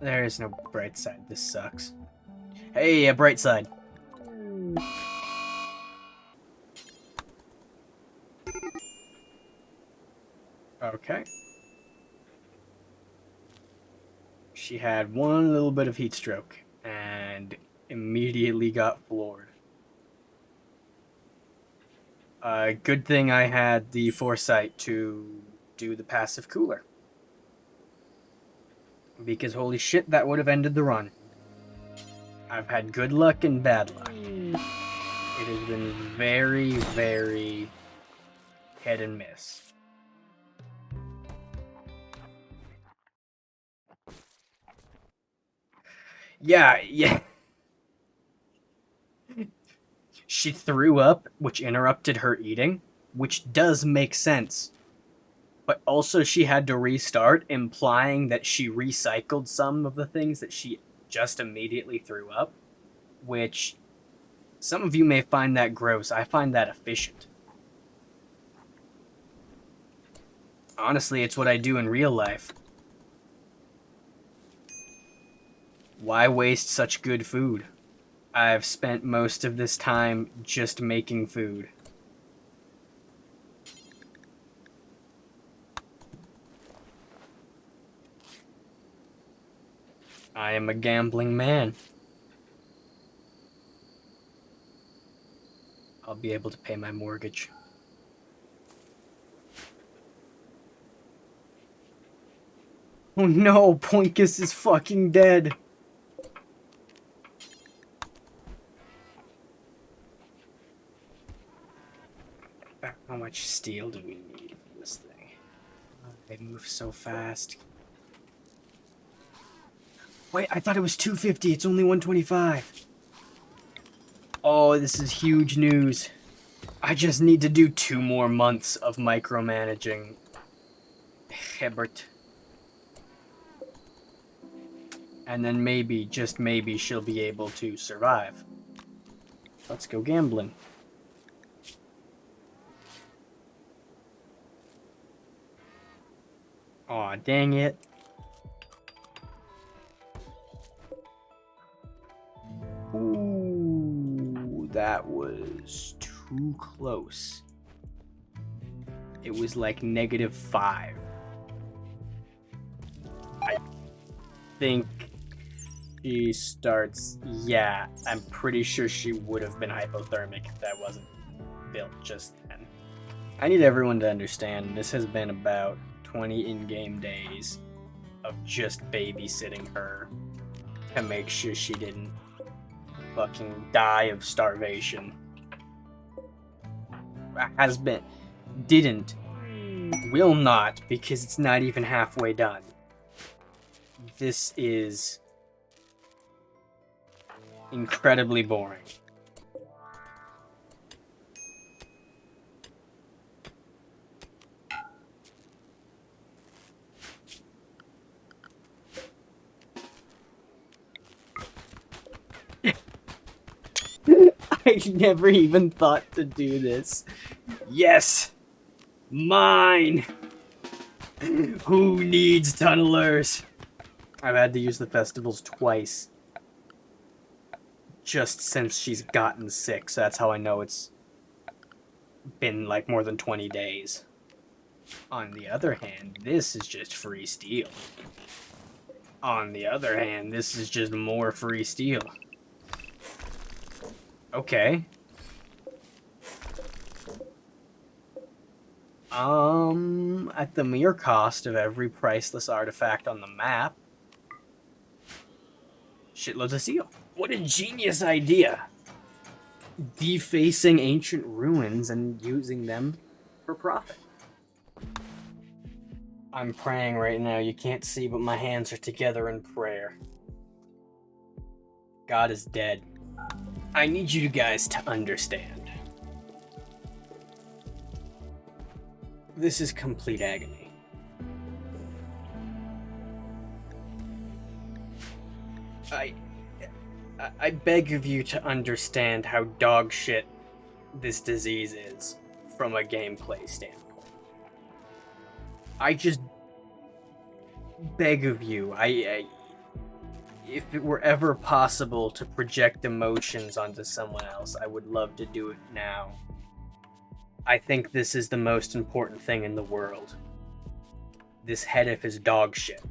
there is no bright side. This sucks. Hey, a bright side. Okay. She had one little bit of heat stroke and immediately got floored. Good thing I had the foresight to do the passive cooler. Because holy shit, that would have ended the run. I've had good luck and bad luck. It has been very, very hit and miss. Yeah. She threw up, which interrupted her eating, which does make sense. But also she had to restart, implying that she recycled some of the things that she just immediately threw up, which some of you may find that gross. I find that efficient. Honestly, it's what I do in real life. Why waste such good food? I've spent most of this time just making food. I am a gambling man. I'll be able to pay my mortgage. Oh no, Poinkus is fucking dead. How much steel do we need for this thing? Oh, they move so fast. Wait, I thought it was 250. It's only 125. Oh, this is huge news. I just need to do 2 more months of micromanaging Hebert. And then maybe, just maybe, she'll be able to survive. Let's go gambling. Aw, dang it. Ooh, that was too close. It was like -5. I think she starts... Yeah, I'm pretty sure she would have been hypothermic if that wasn't built just then. I need everyone to understand this has been about 20 in-game days of just babysitting her to make sure she didn't fucking die of starvation. Has been. Didn't. Will not, because it's not even halfway done. This is incredibly boring. I never even thought to do this. Yes! Mine! Who needs tunnelers? I've had to use the festivals twice. Just since she's gotten sick, so that's how I know it's been like more than 20 days. On the other hand, this is just free steel. On the other hand, this is just more free steel. Okay. At the mere cost of every priceless artifact on the map, shitloads of steel. What a genius idea! Defacing ancient ruins and using them for profit. I'm praying right now. You can't see, but my hands are together in prayer. God is dead. I need you guys to understand. This is complete agony. I beg of you to understand how dog shit this disease is from a gameplay standpoint. I just beg of you, if it were ever possible to project emotions onto someone else, I would love to do it now. I think this is the most important thing in the world. This Hedif is dog shit.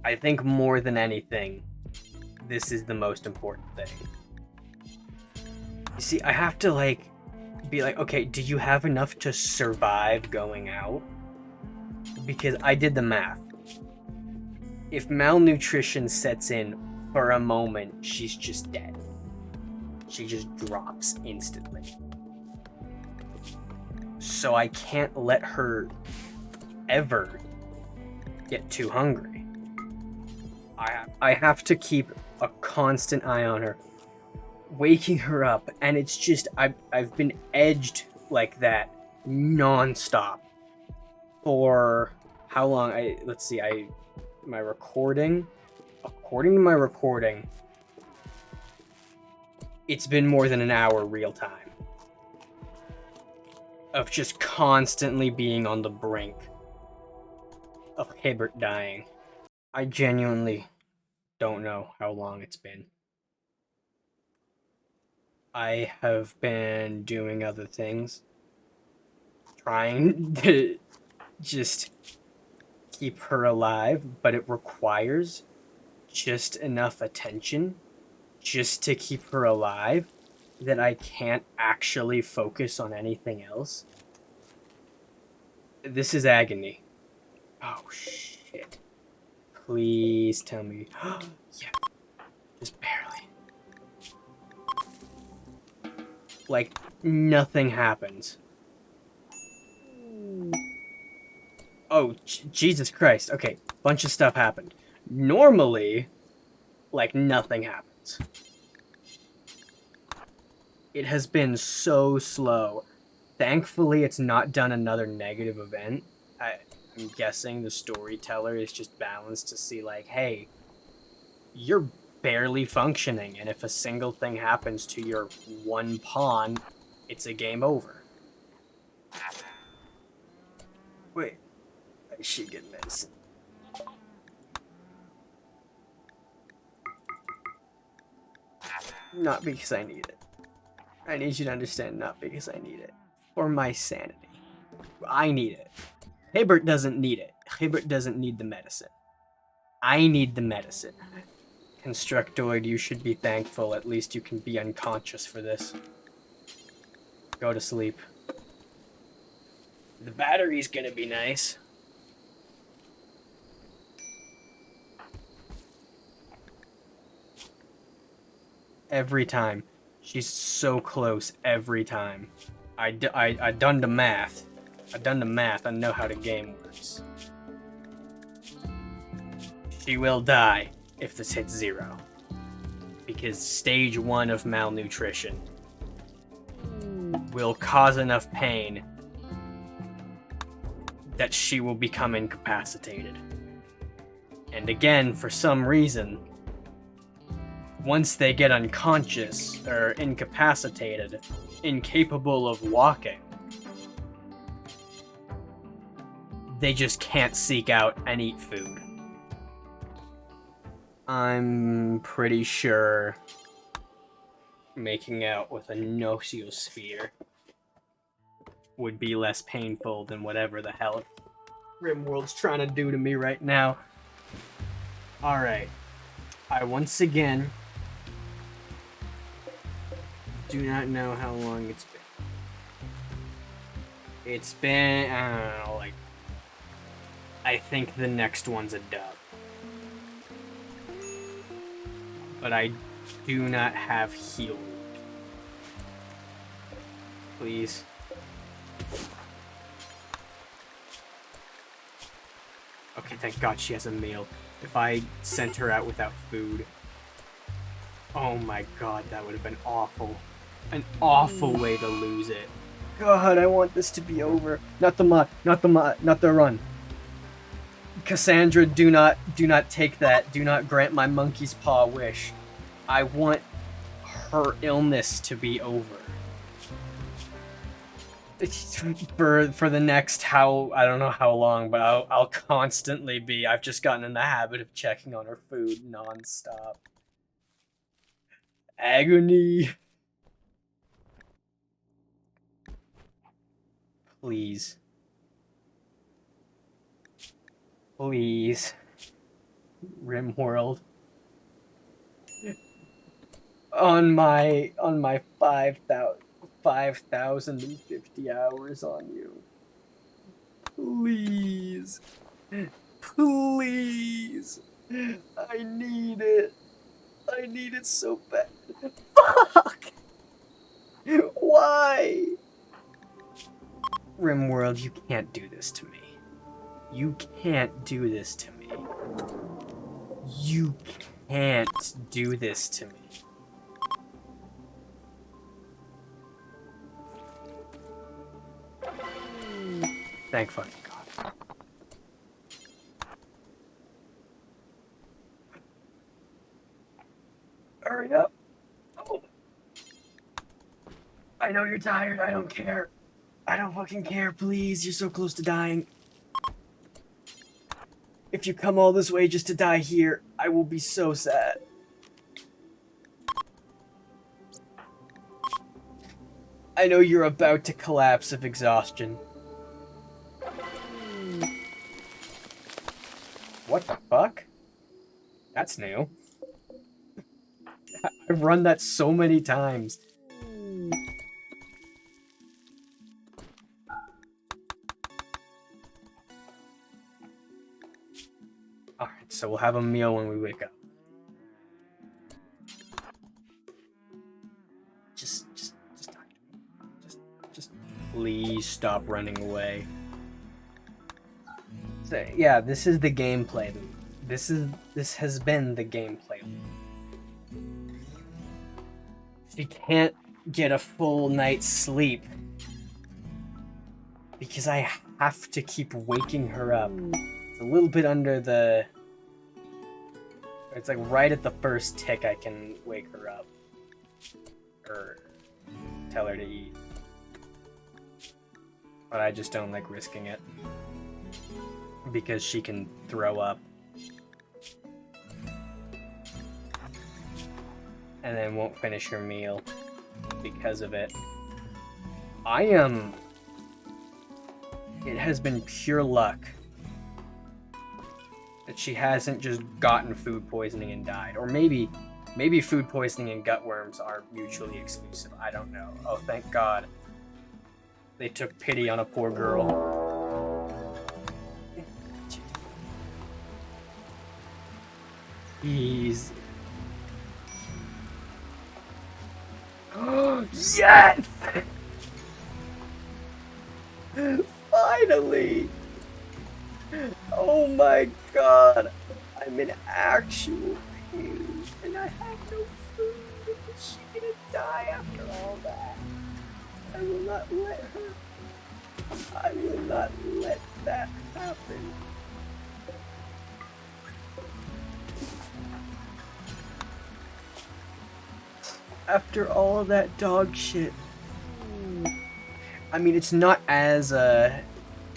I think more than anything, this is the most important thing. You see, I have to be like, okay, do you have enough to survive going out? Because I did the math. If malnutrition sets in for a moment, she's just dead. She just drops instantly. So I can't let her ever get too hungry. I have to keep a constant eye on her. waking her up, and it's just I've been edged like that non-stop for how long? Let's see, my recording, according to my recording, it's been more than an hour real time of just constantly being on the brink of Hebert dying. I genuinely don't know how long it's been. I have been doing other things, trying to just keep her alive, but it requires just enough attention just to keep her alive that I can't actually focus on anything else. This is Agony. Oh, shit. Please tell me. Yeah. Just barely. Like, nothing happens. Oh, Jesus Christ. Okay, bunch of stuff happened. Normally, like, nothing happens. It has been so slow. Thankfully, it's not done another negative event. I'm guessing the storyteller is just balanced to see, like, hey, you're barely functioning, and if a single thing happens to your one pawn, it's a game over. Wait, I should get medicine. Not because I need it. I need you to understand, not because I need it. For my sanity. I need it. Hebert doesn't need it. Hebert doesn't need the medicine. I need the medicine. Constructoid, you should be thankful. At least you can be unconscious for this. Go to sleep. The battery's gonna be nice. Every time. She's so close every time. I done the math. I done the math. I know how the game works. She will die if this hits 0. Because stage 1 of malnutrition will cause enough pain that she will become incapacitated. And again, for some reason, once they get unconscious or incapacitated, incapable of walking, they just can't seek out and eat food. I'm pretty sure making out with a nocosphere would be less painful than whatever the hell Rimworld's trying to do to me right now. Alright. I once again do not know how long it's been. It's been, I don't know, like, I think the next one's a dub. But I do not have heal. Please. Okay, thank God she has a meal. If I sent her out without food, oh my God, that would have been awful. An awful way to lose it. God, I want this to be over. Not the run. Cassandra, do not take that. Do not grant my monkey's paw wish. I want her illness to be over. For the next I don't know how long, but I'll constantly be. I've just gotten in the habit of checking on her food non-stop. Agony. Please. Please. Rimworld. On my 5,050 hours on you. Please. Please. I need it. I need it so bad. Fuck! Why? Rimworld, you can't do this to me. You can't do this to me. You can't do this to me. Thank fucking God. Hurry up. Oh. I know you're tired. I don't care. I don't fucking care. Please, you're so close to dying. If you come all this way just to die here, I will be so sad. I know you're about to collapse of exhaustion. What the fuck? That's new. I've run that so many times. Alright, so we'll have a meal when we wake up. Just please stop running away. So, yeah, this is the gameplay. This has been the gameplay. She can't get a full night's sleep because I have to keep waking her up. It's a little bit under the... It's like right at the first tick I can wake her up. Or tell her to eat. But I just don't like risking it. Because she can throw up. And then won't finish her meal because of it. It has been pure luck that she hasn't just gotten food poisoning and died. Or maybe food poisoning and gut worms are mutually exclusive. I don't know. Oh, thank God. They took pity on a poor girl. Easy. Yes! Finally! Oh my God! I'm in actual pain, and I have no food. Is she gonna die after all that? I will not let her. I will not let that happen. After all of that dog shit. I mean, it's not as,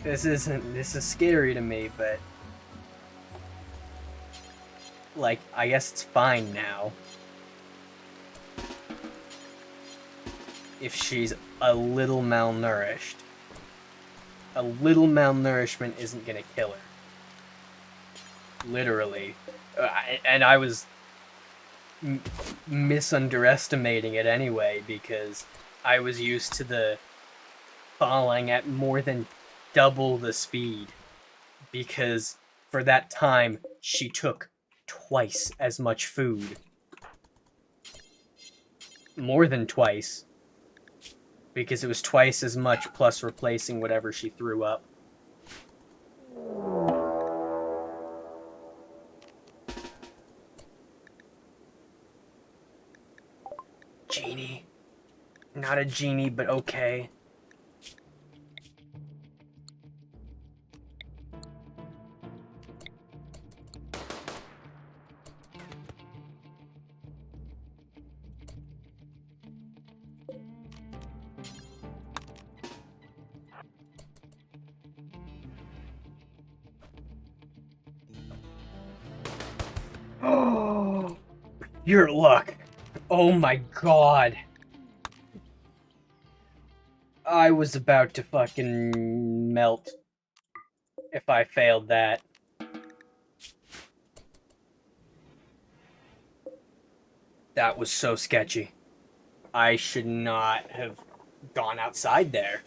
this is scary to me, but... Like, I guess it's fine now. If she's a little malnourished. A little malnourishment isn't gonna kill her. Literally. And I was... misunderestimating it anyway, because I was used to the falling at more than double the speed, because for that time she took twice as much food. More than twice, because it was twice as much plus replacing whatever she threw up. Genie. Not a genie, but okay. Oh, your luck. Oh my God. I was about to fucking melt if I failed that. That was so sketchy. I should not have gone outside there.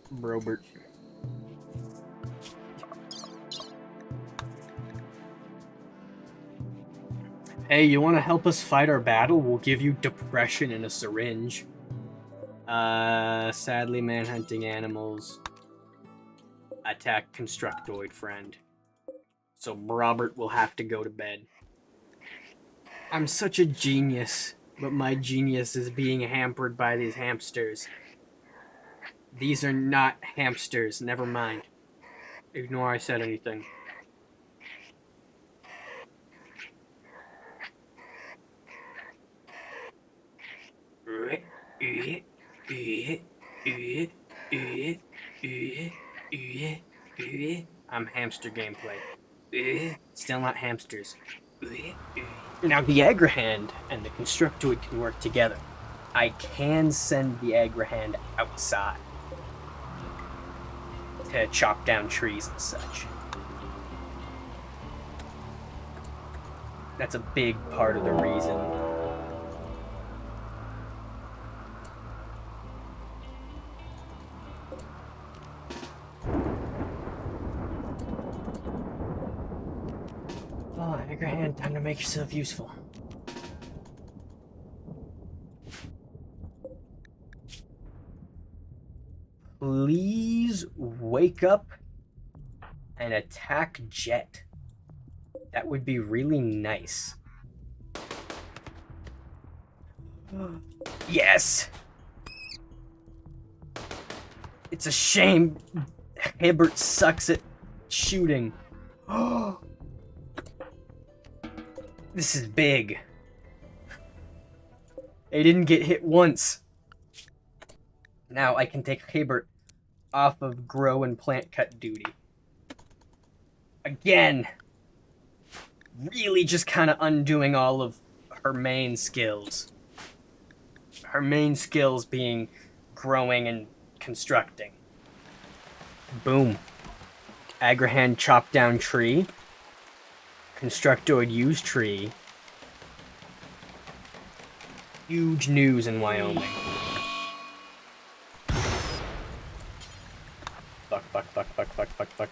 Robert. Hey, you want to help us fight our battle? We'll give you depression in a syringe. Sadly, manhunting animals. attack Constructoid friend. So Robert will have to go to bed. I'm such a genius, but my genius is being hampered by these hamsters. These are not hamsters, never mind. Ignore I said anything. I'm hamster gameplay. Still not hamsters. Now the Agrahand and the Constructoid can work together. I can send the Agrahand outside to chop down trees and such. That's a big part of the reason. Oh, Agrahand, time to make yourself useful. Please wake up and attack Jet. That would be really nice. Yes! It's a shame Hebert sucks at shooting. This is big. They didn't get hit once. Now I can take Hebert off of grow and plant cut duty. Again. Really just kind of undoing all of her main skills. Her main skills being growing and constructing. Boom. Agrahand chop down tree. Constructoid use tree. Huge news in Wyoming. Fuck.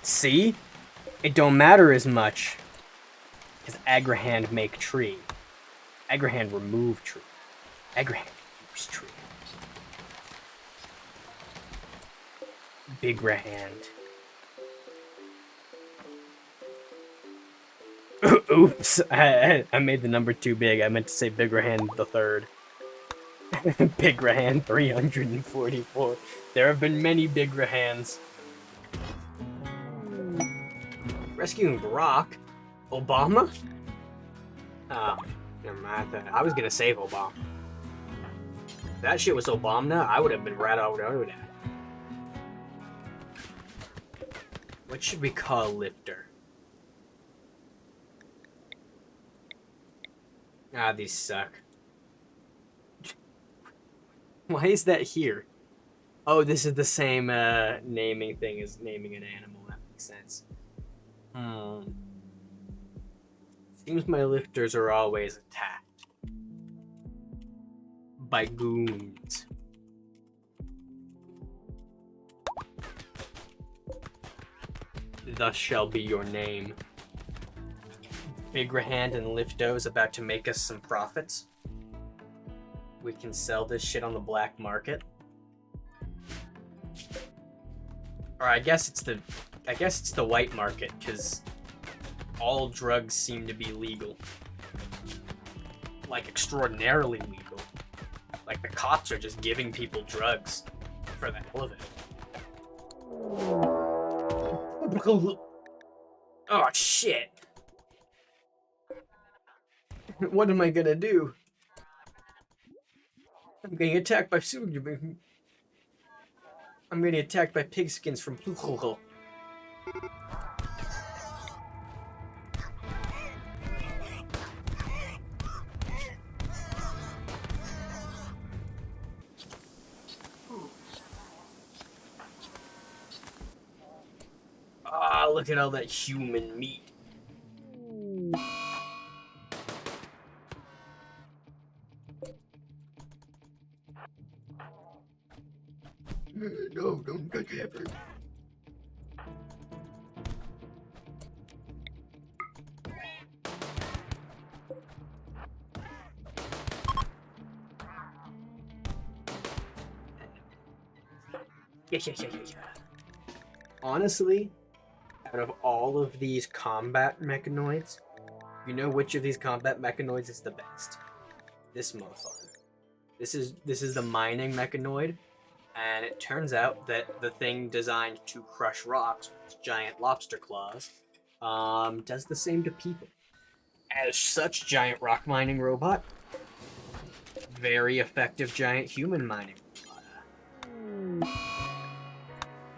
See? It don't matter as much. Because Agrahand make tree. Agrahand remove tree. Agrahand use tree. Big Rahand. Oops, I made the number too big. I meant to say Big Rahand the third. Big Rahand 344. There have been many Big Rahands. Rescuing Brock? Obama? Oh, never mind that. I was gonna save Obama. If that shit was Obama, I would have been right over that. What should we call Lifter? Ah, these suck. Why is that here? Oh, this is the same naming thing as naming an animal. That makes sense. Seems my lifters are always attacked by goons. Thus shall be your name. Big Rahand and Lifto's about to make us some profits. We can sell this shit on the black market. Or I guess it's the white market, because all drugs seem to be legal. Like extraordinarily legal. Like the cops are just giving people drugs for the hell of it. Oh shit. What am I gonna do? I'm getting attacked by I'm getting attacked by pigskins from Pluchel. Ah, look at all that human meat. No, don't touch Hebert. Yeah. Honestly, out of all of these combat mechanoids, you know which of these combat mechanoids is the best? This motherfucker. This is the mining mechanoid, and it turns out that the thing designed to crush rocks with its giant lobster claws does the same to people. As such, giant rock mining robot, very effective giant human mining robot.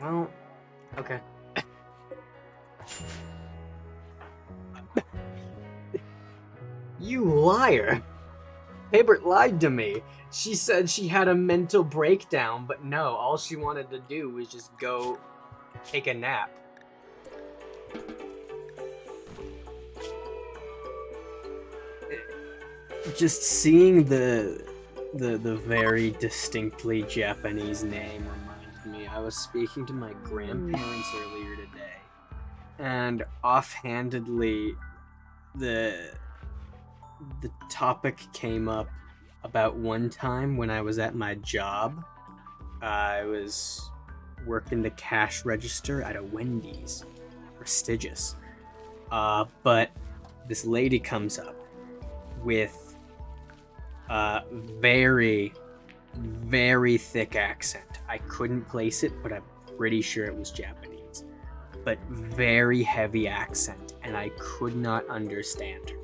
Well, okay. You liar! Hebert lied to me. She said she had a mental breakdown, but no, all she wanted to do was just go take a nap. Just seeing the very distinctly Japanese name reminded me. I was speaking to my grandparents earlier today, and offhandedly, the topic came up about one time when I was at my job. I was working the cash register at a Wendy's, prestigious. But this lady comes up with a very, very thick accent. I couldn't place it, but I'm pretty sure it was Japanese. But very heavy accent, and I could not understand her.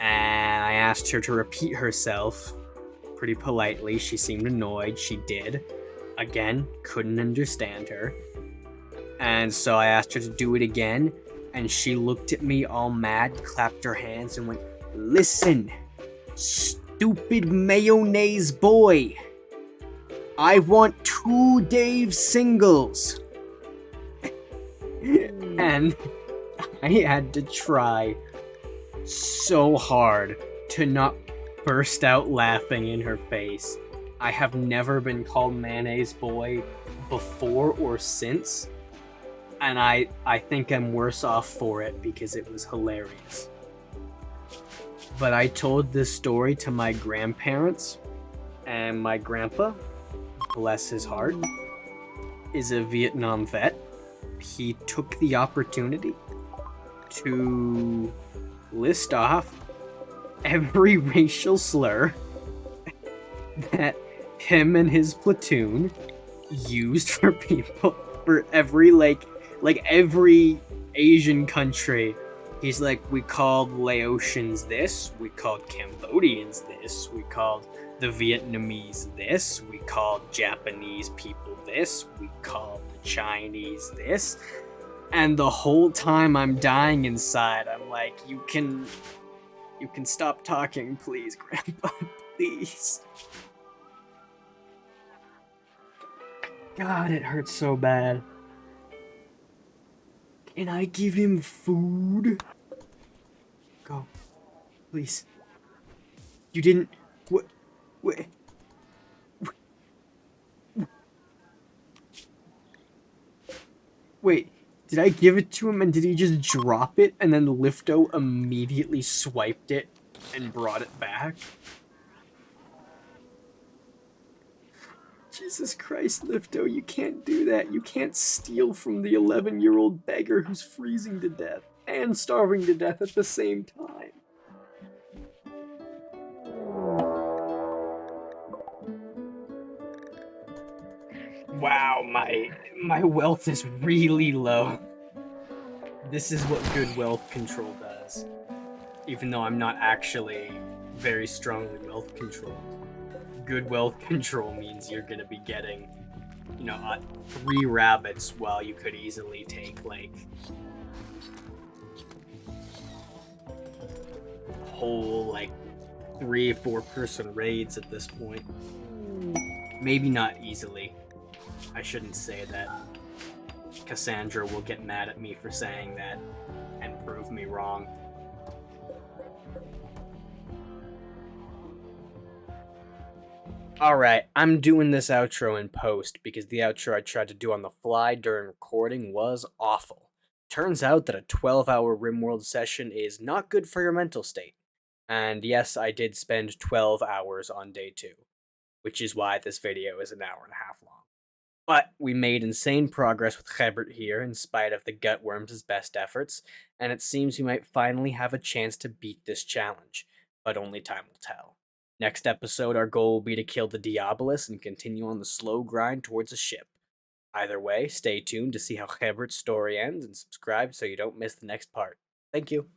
And I asked her to repeat herself pretty politely. She seemed annoyed. She did. Again, couldn't understand her. And so I asked her to do it again, and she looked at me all mad, clapped her hands, and went, "Listen, stupid mayonnaise boy. I want 2 Dave singles." And I had to try so hard to not burst out laughing in her face. I have never been called mayonnaise boy before or since, and I think I'm worse off for it because it was hilarious. But I told this story to my grandparents, and my grandpa, bless his heart, is a Vietnam vet. He took the opportunity to list off every racial slur that him and his platoon used for people for every like every Asian country. He's like, we called Laotians this, we called Cambodians this, we called the Vietnamese this, we called Japanese people this, we called the Chinese this. And the whole time I'm dying inside, I'm like, you can stop talking, please, Grandpa, please. God, it hurts so bad. Can I give him food? Go, please. You didn't. What? Wait. Did I give it to him and did he just drop it and then Lifto immediately swiped it and brought it back? Jesus Christ, Lifto, you can't do that. You can't steal from the 11-year-old beggar who's freezing to death and starving to death at the same time. Wow, my wealth is really low. This is what good wealth control does. Even though I'm not actually very strongly wealth controlled. Good wealth control means you're gonna be getting, 3 rabbits while you could easily take, whole, 3-4 person raids at this point. Maybe not easily. I shouldn't say that. Cassandra will get mad at me for saying that and prove me wrong. Alright, I'm doing this outro in post because the outro I tried to do on the fly during recording was awful. Turns out that a 12-hour Rimworld session is not good for your mental state. And yes, I did spend 12 hours on day 2, which is why this video is an hour and a half long. But we made insane progress with Hebert here, in spite of the Gutworms' best efforts, and it seems we might finally have a chance to beat this challenge, but only time will tell. Next episode, our goal will be to kill the Diabolus and continue on the slow grind towards a ship. Either way, stay tuned to see how Hebert's story ends and subscribe so you don't miss the next part. Thank you.